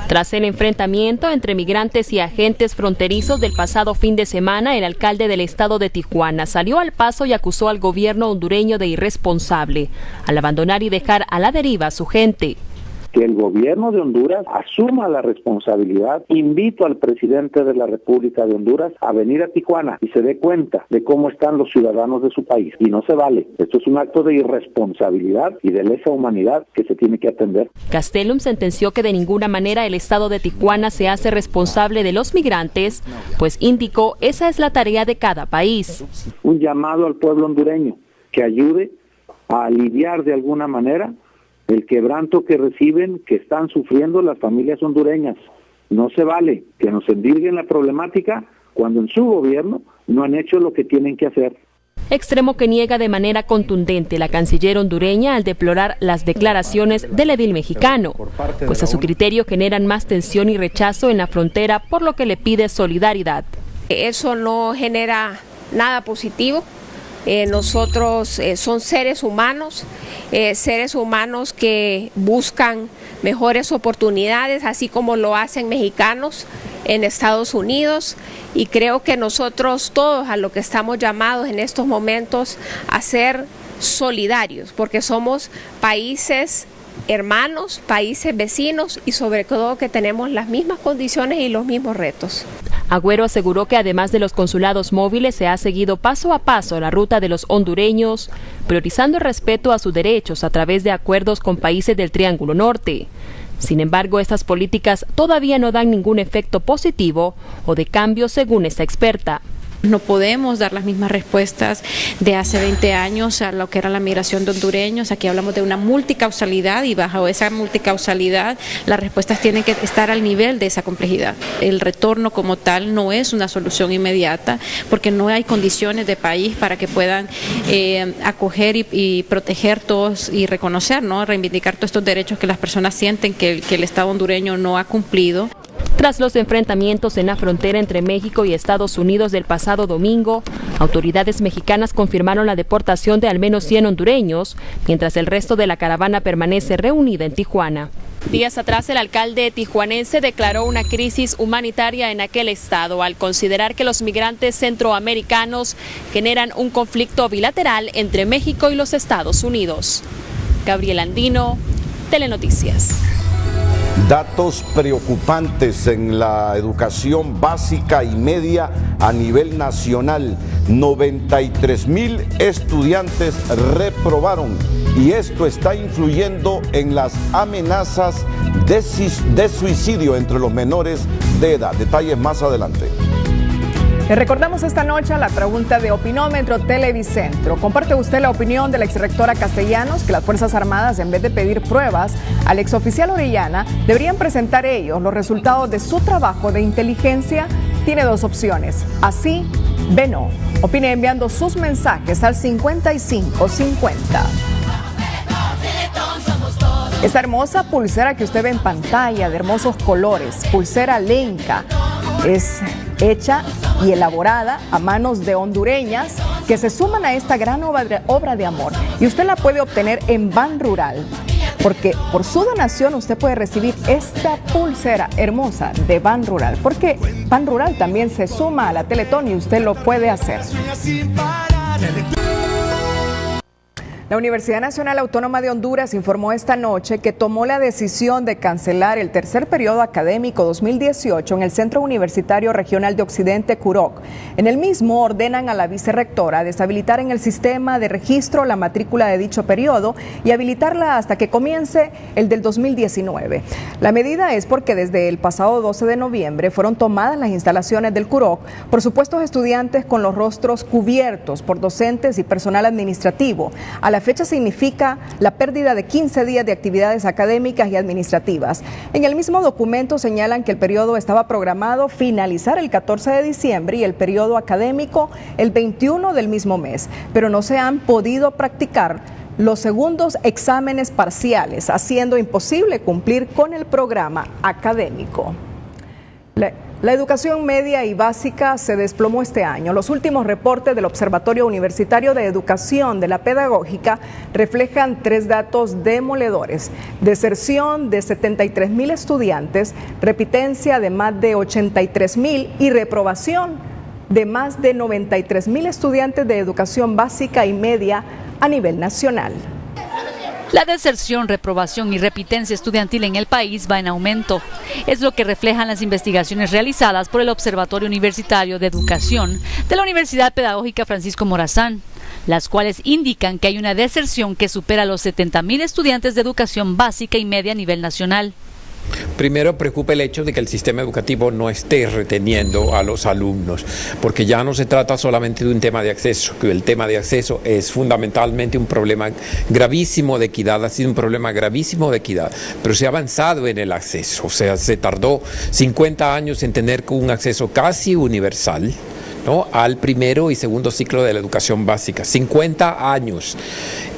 Tras el enfrentamiento entre migrantes y agentes fronterizos del pasado fin de semana, el alcalde del estado de Tijuana salió al paso y acusó al gobierno hondureño de irresponsable al abandonar y dejar a la deriva a su gente. que el gobierno de Honduras asuma la responsabilidad. Invito al presidente de la República de Honduras a venir a Tijuana y se dé cuenta de cómo están los ciudadanos de su país. Y no se vale. Esto es un acto de irresponsabilidad y de lesa humanidad que se tiene que atender. Castellum sentenció que de ninguna manera el estado de Tijuana se hace responsable de los migrantes, pues indicó esa es la tarea de cada país. Un llamado al pueblo hondureño que ayude a aliviar de alguna manera el quebranto que reciben, que están sufriendo las familias hondureñas. No se vale que nos endilguen la problemática cuando en su gobierno no han hecho lo que tienen que hacer. Extremo que niega de manera contundente la canciller hondureña al deplorar las declaraciones del edil mexicano, pues a su criterio generan más tensión y rechazo en la frontera, por lo que le pide solidaridad. Eso no genera nada positivo. Nosotros son seres humanos que buscan mejores oportunidades, así como lo hacen mexicanos en Estados Unidos, y creo que nosotros todos a lo que estamos llamados en estos momentos a ser solidarios, porque somos países hermanos, países vecinos y sobre todo que tenemos las mismas condiciones y los mismos retos. Agüero aseguró que además de los consulados móviles se ha seguido paso a paso la ruta de los hondureños, priorizando el respeto a sus derechos a través de acuerdos con países del Triángulo Norte. Sin embargo, estas políticas todavía no dan ningún efecto positivo o de cambio según esta experta. No podemos dar las mismas respuestas de hace 20 años a lo que era la migración de hondureños. Aquí hablamos de una multicausalidad y bajo esa multicausalidad las respuestas tienen que estar al nivel de esa complejidad. El retorno como tal no es una solución inmediata porque no hay condiciones de país para que puedan acoger y proteger todos y reconocer, ¿no? Reivindicar todos estos derechos que las personas sienten que el Estado hondureño no ha cumplido. Tras los enfrentamientos en la frontera entre México y Estados Unidos del pasado domingo, autoridades mexicanas confirmaron la deportación de al menos 100 hondureños, mientras el resto de la caravana permanece reunida en Tijuana. Días atrás, el alcalde tijuanense declaró una crisis humanitaria en aquel estado al considerar que los migrantes centroamericanos generan un conflicto bilateral entre México y los Estados Unidos. Gabriel Andino, Telenoticias. Datos preocupantes en la educación básica y media a nivel nacional. 93,000 estudiantes reprobaron y esto está influyendo en las amenazas de suicidio entre los menores de edad. Detalles más adelante. Le recordamos esta noche la pregunta de Opinómetro Televicentro. ¿Comparte usted la opinión de la exrectora Castellanos que las Fuerzas Armadas, en vez de pedir pruebas al exoficial Orellana, deberían presentar ellos los resultados de su trabajo de inteligencia? Tiene dos opciones: así, B no. Opine enviando sus mensajes al 5550. Esta hermosa pulsera que usted ve en pantalla, de hermosos colores, pulsera Lenca, es hecha y elaborada a manos de hondureñas que se suman a esta gran obra de amor. Y usted la puede obtener en Ban Rural, porque por su donación usted puede recibir esta pulsera hermosa de Ban Rural, porque Ban Rural también se suma a la Teletón y usted lo puede hacer. La Universidad Nacional Autónoma de Honduras informó esta noche que tomó la decisión de cancelar el tercer periodo académico 2018 en el Centro Universitario Regional de Occidente, CUROC. En el mismo ordenan a la vicerrectora deshabilitar en el sistema de registro la matrícula de dicho periodo y habilitarla hasta que comience el del 2019. La medida es porque desde el pasado 12 de noviembre fueron tomadas las instalaciones del CUROC por supuestos estudiantes con los rostros cubiertos por docentes y personal administrativo. A la fecha significa la pérdida de 15 días de actividades académicas y administrativas. En el mismo documento señalan que el periodo estaba programado finalizar el 14 de diciembre y el periodo académico el 21 del mismo mes, pero no se han podido practicar los segundos exámenes parciales, haciendo imposible cumplir con el programa académico. La educación media y básica se desplomó este año. Los últimos reportes del Observatorio Universitario de Educación de la Pedagógica reflejan 3 datos demoledores: deserción de 73,000 estudiantes, repitencia de más de 83,000 y reprobación de más de 93,000 estudiantes de educación básica y media a nivel nacional. La deserción, reprobación y repitencia estudiantil en el país va en aumento. Es lo que reflejan las investigaciones realizadas por el Observatorio Universitario de Educación de la Universidad Pedagógica Francisco Morazán, las cuales indican que hay una deserción que supera los 70.000 estudiantes de educación básica y media a nivel nacional. Primero preocupa el hecho de que el sistema educativo no esté reteniendo a los alumnos, porque ya no se trata solamente de un tema de acceso, que el tema de acceso es fundamentalmente un problema gravísimo de equidad, ha sido un problema gravísimo de equidad, pero se ha avanzado en el acceso, o sea, se tardó 50 años en tener un acceso casi universal, ¿no?, al primero y segundo ciclo de la educación básica, 50 años.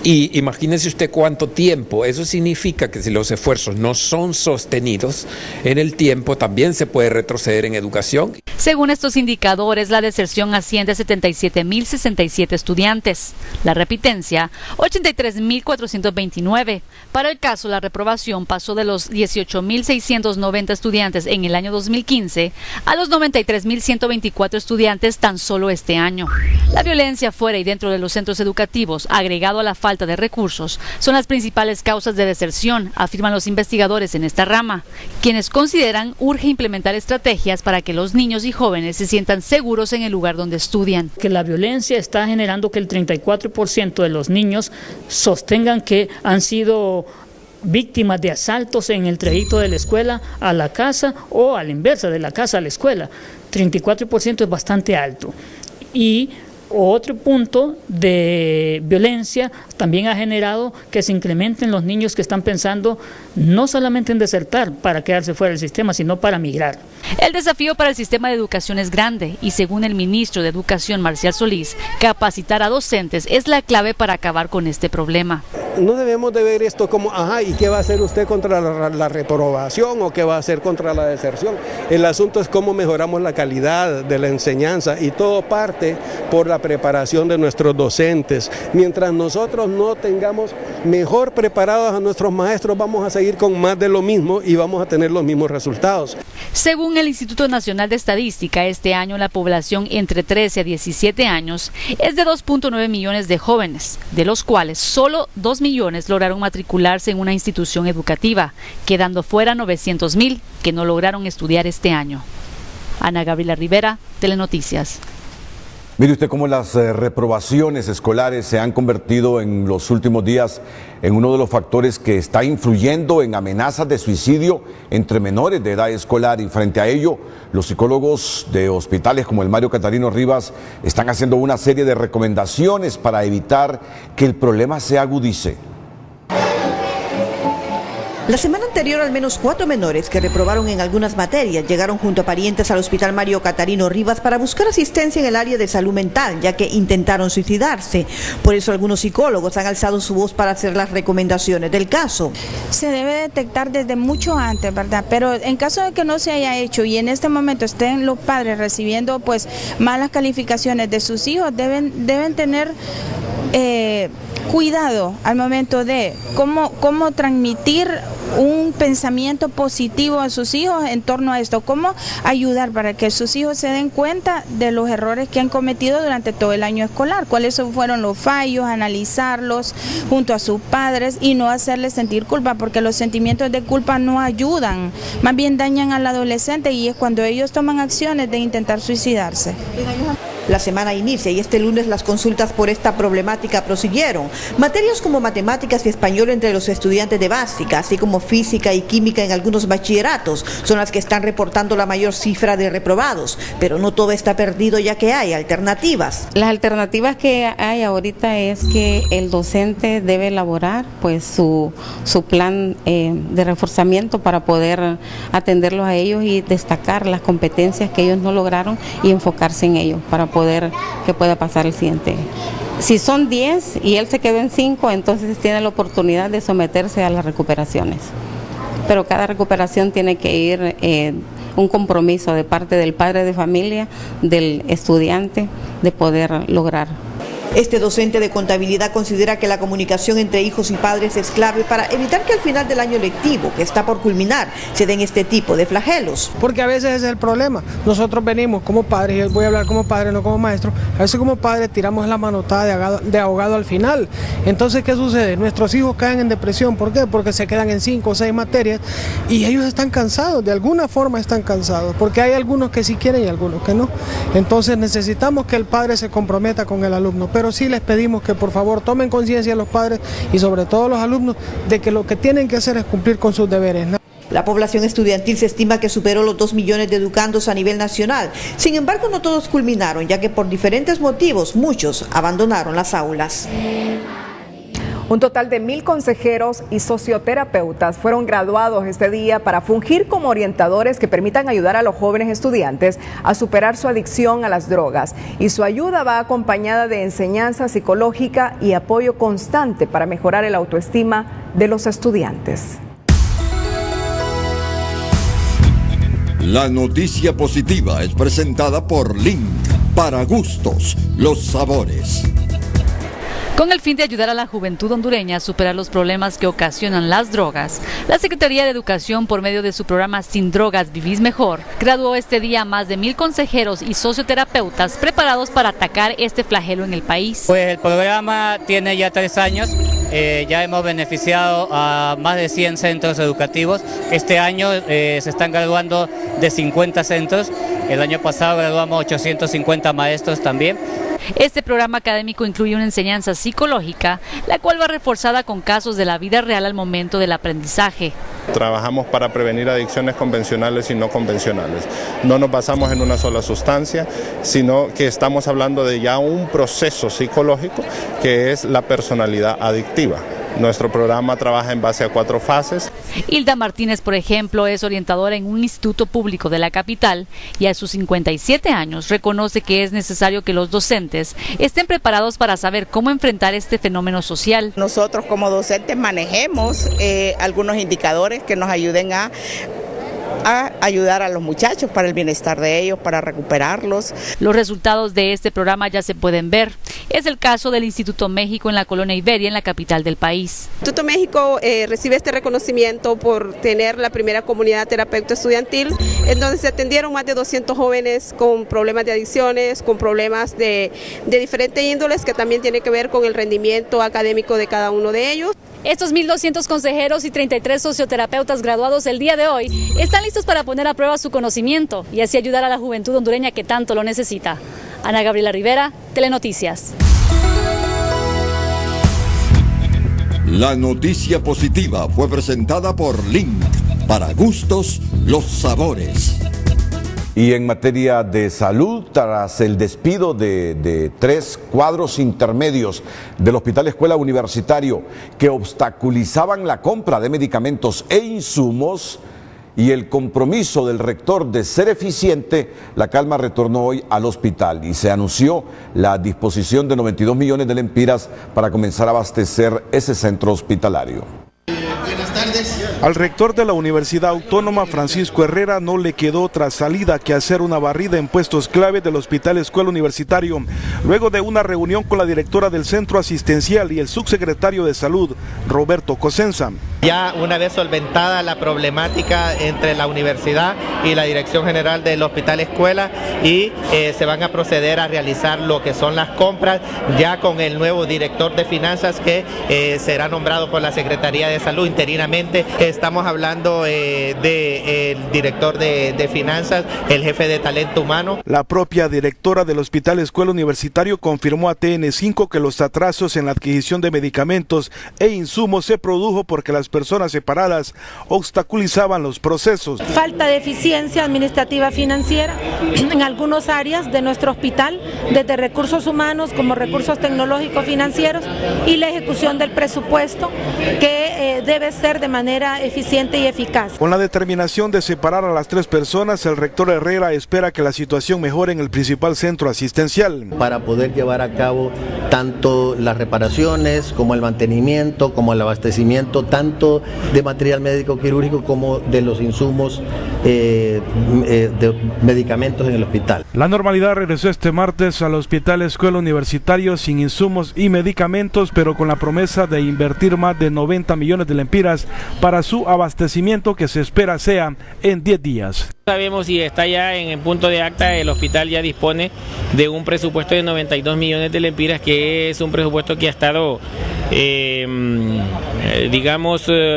Y imagínese usted cuánto tiempo. Eso significa que si los esfuerzos no son sostenidos en el tiempo, también se puede retroceder en educación. Según estos indicadores, la deserción asciende a 77.067 estudiantes. La repitencia, 83.429. Para el caso, la reprobación pasó de los 18.690 estudiantes en el año 2015 a los 93.124 estudiantes tan solo este año. La violencia fuera y dentro de los centros educativos, agregado a la falta de recursos, son las principales causas de deserción, afirman los investigadores en esta rama, quienes consideran urge implementar estrategias para que los niños y jóvenes se sientan seguros en el lugar donde estudian. Que la violencia está generando que el 34% de los niños sostengan que han sido víctimas de asaltos en el trayecto de la escuela a la casa o a la inversa, de la casa a la escuela. 34% es bastante alto. Y otro punto de violencia también ha generado que se incrementen los niños que están pensando no solamente en desertar para quedarse fuera del sistema, sino para migrar. El desafío para el sistema de educación es grande y, según el ministro de Educación, Marcial Solís, capacitar a docentes es la clave para acabar con este problema. No debemos de ver esto como, ¿y qué va a hacer usted contra la reprobación o qué va a hacer contra la deserción? El asunto es cómo mejoramos la calidad de la enseñanza y todo parte por la preparación de nuestros docentes. Mientras nosotros no tengamos mejor preparados a nuestros maestros, vamos a seguir con más de lo mismo y vamos a tener los mismos resultados. Según el Instituto Nacional de Estadística, este año la población entre 13 a 17 años es de 2.9 millones de jóvenes, de los cuales solo 2 millones lograron matricularse en una institución educativa, quedando fuera 900.000 que no lograron estudiar este año. Ana Gabriela Rivera, Telenoticias. Mire usted cómo las reprobaciones escolares se han convertido en los últimos días en uno de los factores que está influyendo en amenazas de suicidio entre menores de edad escolar, y frente a ello los psicólogos de hospitales como el Mario Catarino Rivas están haciendo una serie de recomendaciones para evitar que el problema se agudice. La semana anterior, al menos 4 menores que reprobaron en algunas materias llegaron junto a parientes al Hospital Mario Catarino Rivas para buscar asistencia en el área de salud mental, ya que intentaron suicidarse. Por eso algunos psicólogos han alzado su voz para hacer las recomendaciones del caso. Se debe detectar desde mucho antes, ¿verdad? Pero en caso de que no se haya hecho y en este momento estén los padres recibiendo pues malas calificaciones de sus hijos, deben tener cuidado al momento de cómo transmitir un pensamiento positivo a sus hijos en torno a esto, cómo ayudar para que sus hijos se den cuenta de los errores que han cometido durante todo el año escolar, cuáles fueron los fallos, analizarlos junto a sus padres y no hacerles sentir culpa, porque los sentimientos de culpa no ayudan, más bien dañan al adolescente, y es cuando ellos toman acciones de intentar suicidarse. La semana inicia y este lunes las consultas por esta problemática prosiguieron. Materias como matemáticas y español entre los estudiantes de básica, así como física y química en algunos bachilleratos, son las que están reportando la mayor cifra de reprobados. Pero no todo está perdido, ya que hay alternativas. Las alternativas que hay ahorita es que el docente debe elaborar pues su plan de reforzamiento para poder atenderlos a ellos y destacar las competencias que ellos no lograron y enfocarse en ellos para poder que pueda pasar el siguiente. Si son 10 y él se quedó en 5, entonces tiene la oportunidad de someterse a las recuperaciones. Pero cada recuperación tiene que ir un compromiso de parte del padre de familia, del estudiante, de poder lograr. Este docente de contabilidad considera que la comunicación entre hijos y padres es clave para evitar que al final del año lectivo, que está por culminar, se den este tipo de flagelos. Porque a veces ese es el problema. Nosotros venimos como padres, y voy a hablar como padre, no como maestro, a veces como padres tiramos la manotada de ahogado al final. Entonces, ¿qué sucede? Nuestros hijos caen en depresión. ¿Por qué? Porque se quedan en 5 o 6 materias y ellos están cansados, de alguna forma están cansados, porque hay algunos que sí quieren y algunos que no. Entonces necesitamos que el padre se comprometa con el alumno, pero sí les pedimos que por favor tomen conciencia los padres y sobre todo los alumnos de que lo que tienen que hacer es cumplir con sus deberes. La población estudiantil se estima que superó los 2 millones de educandos a nivel nacional. Sin embargo, no todos culminaron, ya que por diferentes motivos muchos abandonaron las aulas. Un total de 1,000 consejeros y socioterapeutas fueron graduados este día para fungir como orientadores que permitan ayudar a los jóvenes estudiantes a superar su adicción a las drogas. Y su ayuda va acompañada de enseñanza psicológica y apoyo constante para mejorar el autoestima de los estudiantes. La noticia positiva es presentada por Link, para gustos, los sabores. Con el fin de ayudar a la juventud hondureña a superar los problemas que ocasionan las drogas, la Secretaría de Educación, por medio de su programa Sin Drogas Vivís Mejor, graduó este día a más de 1,000 consejeros y socioterapeutas preparados para atacar este flagelo en el país. Pues el programa tiene ya 3 años, ya hemos beneficiado a más de 100 centros educativos. Este año se están graduando de 50 centros, el año pasado graduamos 850 maestros también. Este programa académico incluye una enseñanza psicológica, la cual va reforzada con casos de la vida real al momento del aprendizaje. Trabajamos para prevenir adicciones convencionales y no convencionales. No nos basamos en una sola sustancia, sino que estamos hablando de ya un proceso psicológico que es la personalidad adictiva. Nuestro programa trabaja en base a 4 fases. Hilda Martínez, por ejemplo, es orientadora en un instituto público de la capital y a sus 57 años reconoce que es necesario que los docentes estén preparados para saber cómo enfrentar este fenómeno social. Nosotros como docentes manejemos algunos indicadores que nos ayuden a ayudar a los muchachos para el bienestar de ellos, para recuperarlos. Los resultados de este programa ya se pueden ver. Es el caso del Instituto México en la Colonia Iberia, en la capital del país. Instituto México recibe este reconocimiento por tener la primera comunidad terapeuta estudiantil, en donde se atendieron más de 200 jóvenes con problemas de adicciones, con problemas de diferentes índoles que también tiene que ver con el rendimiento académico de cada uno de ellos. Estos 1,200 consejeros y 33 socioterapeutas graduados el día de hoy están listos para poner a prueba su conocimiento y así ayudar a la juventud hondureña que tanto lo necesita. Ana Gabriela Rivera, Telenoticias. La noticia positiva fue presentada por Link, para gustos, los sabores. Y en materia de salud, tras el despido de 3 cuadros intermedios del Hospital Escuela Universitario que obstaculizaban la compra de medicamentos e insumos y el compromiso del rector de ser eficiente, la calma retornó hoy al hospital y se anunció la disposición de 92 millones de lempiras para comenzar a abastecer ese centro hospitalario. Buenas tardes. Al rector de la Universidad Autónoma, Francisco Herrera, no le quedó otra salida que hacer una barrida en puestos clave del Hospital Escuela Universitario, luego de una reunión con la directora del centro asistencial y el subsecretario de Salud, Roberto Cosenza. Ya una vez solventada la problemática entre la universidad y la Dirección General del Hospital Escuela y se van a proceder a realizar lo que son las compras ya con el nuevo director de finanzas que será nombrado por la Secretaría de Salud interinamente. Estamos hablando del director de finanzas, el jefe de talento humano. La propia directora del Hospital Escuela Universitario confirmó a TN5 que los atrasos en la adquisición de medicamentos e insumos se produjo porque las personas separadas obstaculizaban los procesos. Falta de eficiencia administrativa financiera en algunas áreas de nuestro hospital, desde recursos humanos como recursos tecnológicos financieros y la ejecución del presupuesto que debe ser de manera eficiente y eficaz. Con la determinación de separar a las 3 personas, el rector Herrera espera que la situación mejore en el principal centro asistencial. Para poder llevar a cabo tanto las reparaciones como el mantenimiento, como el abastecimiento, tanto de material médico quirúrgico como de los insumos de medicamentos en el hospital. La normalidad regresó este martes al Hospital Escuela Universitario sin insumos y medicamentos, pero con la promesa de invertir más de 90 millones de lempiras para su abastecimiento, que se espera sea en 10 días. Sabemos si está ya en el punto de acta, el hospital ya dispone de un presupuesto de 92 millones de lempiras, que es un presupuesto que ha estado,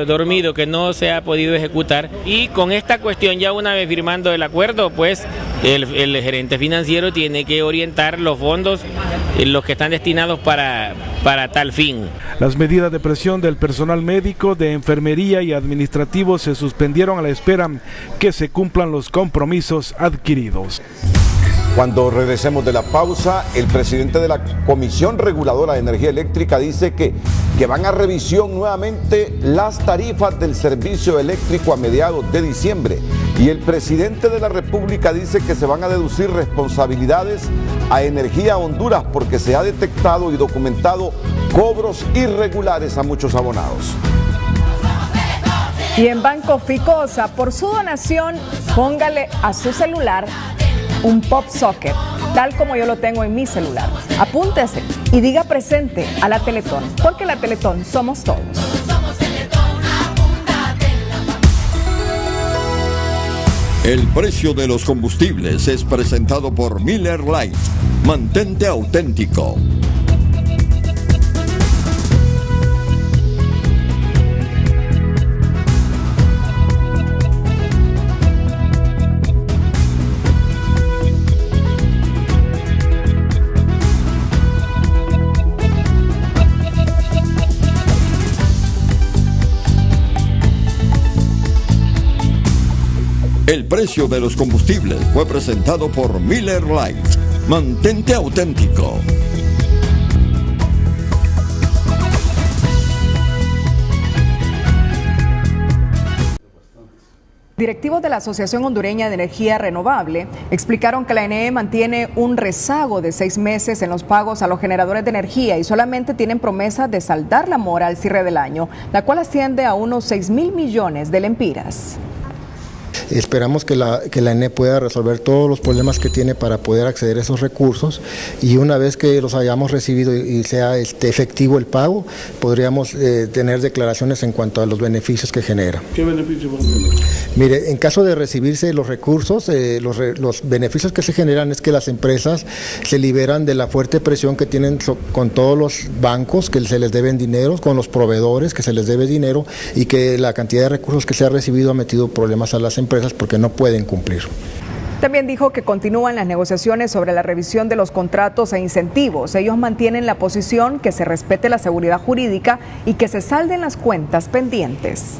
dormido, que no se ha podido ejecutar. Y con esta cuestión, ya una vez firmando el acuerdo, pues el gerente financiero tiene que orientar los fondos, los que están destinados para tal fin. Las medidas de presión del personal médico, de enfermería y administrativo se suspendieron a la espera que se cumplan los compromisos adquiridos. Cuando regresemos de la pausa, el presidente de la Comisión Reguladora de Energía Eléctrica dice que van a revisión nuevamente las tarifas del servicio eléctrico a mediados de diciembre. Y el presidente de la República dice que se van a deducir responsabilidades a Energía Honduras porque se ha detectado y documentado cobros irregulares a muchos abonados. Y en Banco Ficosa, por su donación, póngale a su celular un Pop Socket, tal como yo lo tengo en mi celular. Apúntese y diga presente a la Teletón, porque la Teletón somos todos. El precio de los combustibles es presentado por Miller Lite. Mantente auténtico. El precio de los combustibles fue presentado por Miller Lite. Mantente auténtico. Directivos de la Asociación Hondureña de Energía Renovable explicaron que la ANE mantiene un rezago de 6 meses en los pagos a los generadores de energía y solamente tienen promesa de saldar la mora al cierre del año, la cual asciende a unos 6.000 millones de lempiras. Esperamos que la ANE pueda resolver todos los problemas que tiene para poder acceder a esos recursos, y una vez que los hayamos recibido y sea efectivo el pago, podríamos tener declaraciones en cuanto a los beneficios que genera. ¿Qué beneficios van a tener? Mire, en caso de recibirse los recursos, los beneficios que se generan es que las empresas se liberan de la fuerte presión que tienen con todos los bancos que se les deben dinero, con los proveedores que se les debe dinero, y que la cantidad de recursos que se ha recibido ha metido problemas a las empresas porque no pueden cumplir. También dijo que continúan las negociaciones sobre la revisión de los contratos e incentivos. Ellos mantienen la posición que se respete la seguridad jurídica y que se salden las cuentas pendientes.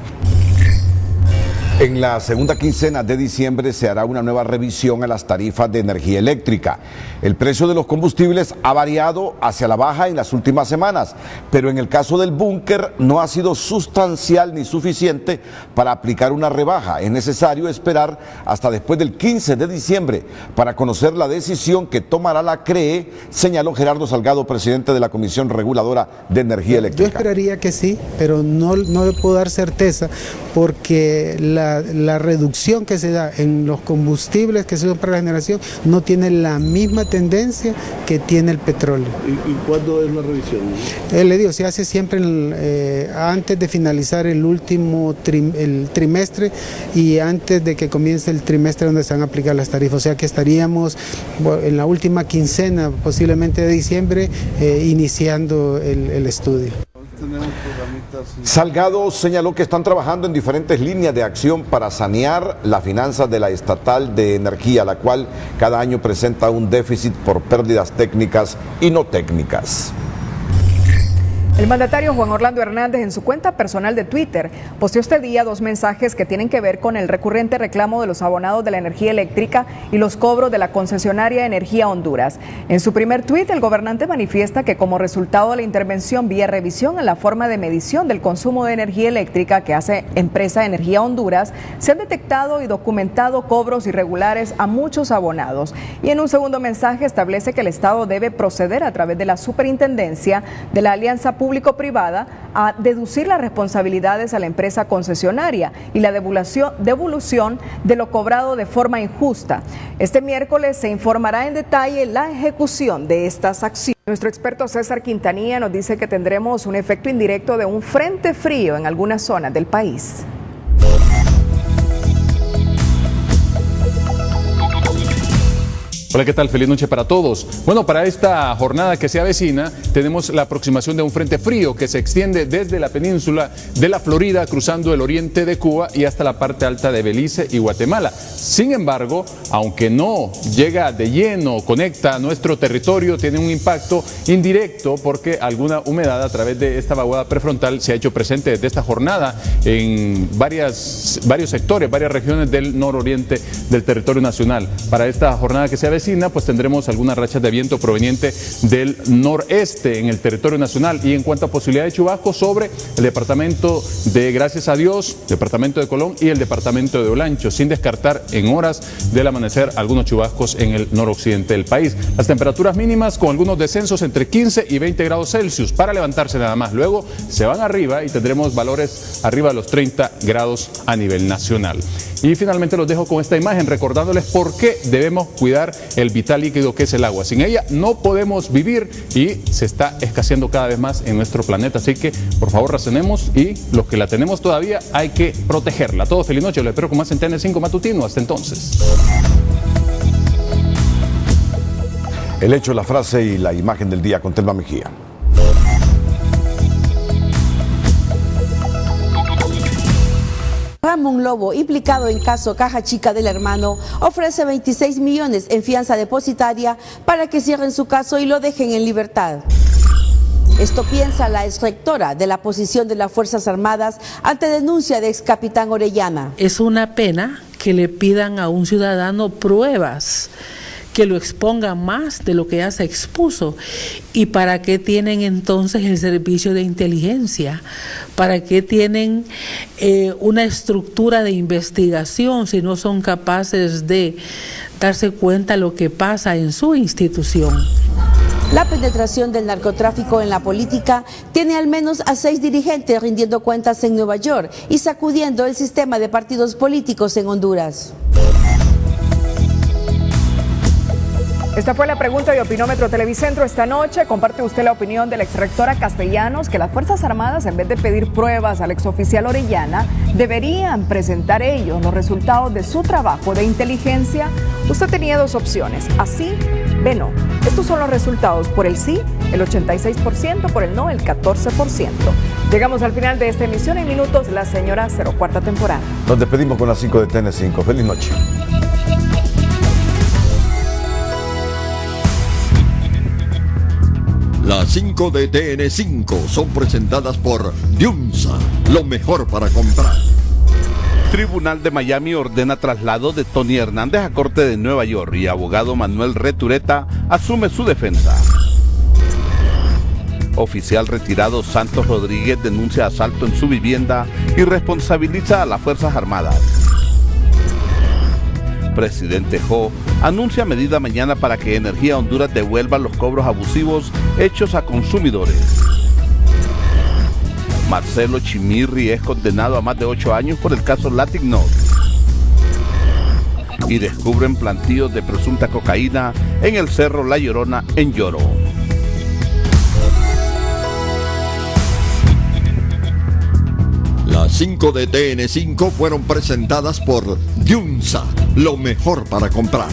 En la segunda quincena de diciembre se hará una nueva revisión a las tarifas de energía eléctrica. El precio de los combustibles ha variado hacia la baja en las últimas semanas, pero en el caso del búnker no ha sido sustancial ni suficiente para aplicar una rebaja. Es necesario esperar hasta después del 15 de diciembre para conocer la decisión que tomará la CREE, señaló Gerardo Salgado, presidente de la Comisión Reguladora de Energía Eléctrica. Yo esperaría que sí, pero no le puedo dar certeza porque la reducción que se da en los combustibles que se usan para la generación no tiene la misma tendencia que tiene el petróleo. ¿Y cuándo es la revisión? Le digo, se hace siempre antes de finalizar el último trimestre y antes de que comience el trimestre donde se van a aplicar las tarifas. O sea que estaríamos en la última quincena, posiblemente de diciembre, iniciando el estudio. Salgado señaló que están trabajando en diferentes líneas de acción para sanear las finanzas de la estatal de energía, la cual cada año presenta un déficit por pérdidas técnicas y no técnicas. El mandatario Juan Orlando Hernández en su cuenta personal de Twitter posteó este día 2 mensajes que tienen que ver con el recurrente reclamo de los abonados de la energía eléctrica y los cobros de la concesionaria Energía Honduras. En su primer tuit, el gobernante manifiesta que como resultado de la intervención vía revisión en la forma de medición del consumo de energía eléctrica que hace empresa Energía Honduras, se han detectado y documentado cobros irregulares a muchos abonados. Y en un segundo mensaje establece que el Estado debe proceder a través de la Superintendencia de la Alianza Público-Privada a deducir las responsabilidades a la empresa concesionaria y la devolución de lo cobrado de forma injusta. Este miércoles se informará en detalle la ejecución de estas acciones. Nuestro experto César Quintanilla nos dice que tendremos un efecto indirecto de un frente frío en algunas zonas del país. Hola, ¿qué tal? Feliz noche para todos. Bueno, para esta jornada que se avecina, tenemos la aproximación de un frente frío que se extiende desde la península de la Florida, cruzando el oriente de Cuba y hasta la parte alta de Belice y Guatemala. Sin embargo, aunque no llega de lleno, conecta a nuestro territorio, tiene un impacto indirecto porque alguna humedad a través de esta vaguada prefrontal se ha hecho presente desde esta jornada en varios sectores, varias regiones del nororiente del territorio nacional. Para esta jornada que se avecina, pues tendremos algunas rachas de viento proveniente del noreste en el territorio nacional. Y en cuanto a posibilidad de chubascos sobre el departamento de Gracias a Dios, departamento de Colón y el departamento de Olancho, sin descartar en horas del amanecer algunos chubascos en el noroccidente del país. Las temperaturas mínimas con algunos descensos entre 15 y 20 grados Celsius para levantarse nada más. Luego se van arriba y tendremos valores arriba de los 30 grados a nivel nacional. Y finalmente los dejo con esta imagen recordándoles por qué debemos cuidar el vital líquido que es el agua. Sin ella no podemos vivir y se está escaseando cada vez más en nuestro planeta. Así que por favor razonemos y los que la tenemos todavía hay que protegerla. Todos feliz noche, los espero con más en TN5 Matutino. Hasta entonces. El hecho, la frase y la imagen del día con Telma Mejía. Ramón Lobo, implicado en caso Caja Chica del Hermano, ofrece 26 millones en fianza depositaria para que cierren su caso y lo dejen en libertad. Esto piensa la exrectora de la posición de las Fuerzas Armadas ante denuncia de excapitán Orellana. Es una pena que le pidan a un ciudadano pruebas que lo expongan más de lo que ya se expuso. ¿Y para qué tienen entonces el servicio de inteligencia? ¿Para qué tienen una estructura de investigación si no son capaces de darse cuenta de lo que pasa en su institución? La penetración del narcotráfico en la política tiene al menos a 6 dirigentes rindiendo cuentas en Nueva York y sacudiendo el sistema de partidos políticos en Honduras. Esta fue la pregunta de Opinómetro Televicentro esta noche. Comparte usted la opinión de la exrectora Castellanos, que las Fuerzas Armadas, en vez de pedir pruebas al exoficial Orellana, deberían presentar ellos los resultados de su trabajo de inteligencia. Usted tenía 2 opciones, así, B, no. Estos son los resultados: por el sí, el 86%, por el no, el 14%. Llegamos al final de esta emisión. En minutos, la señora 04ª temporada. Nos despedimos con las 5 de TN5. Feliz noche. Las 5 de TN5 son presentadas por Diunsa, lo mejor para comprar. Tribunal de Miami ordena traslado de Tony Hernández a Corte de Nueva York y abogado Manuel Retureta asume su defensa. Oficial retirado Santos Rodríguez denuncia asalto en su vivienda y responsabiliza a las Fuerzas Armadas. Presidente Jo anuncia medida mañana para que Energía Honduras devuelva los cobros abusivos hechos a consumidores. Marcelo Chimirri es condenado a más de 8 años por el caso Latinot. Y descubren plantíos de presunta cocaína en el Cerro La Llorona en Lloro. Las 5 de TN5 fueron presentadas por Diunsa, lo mejor para comprar.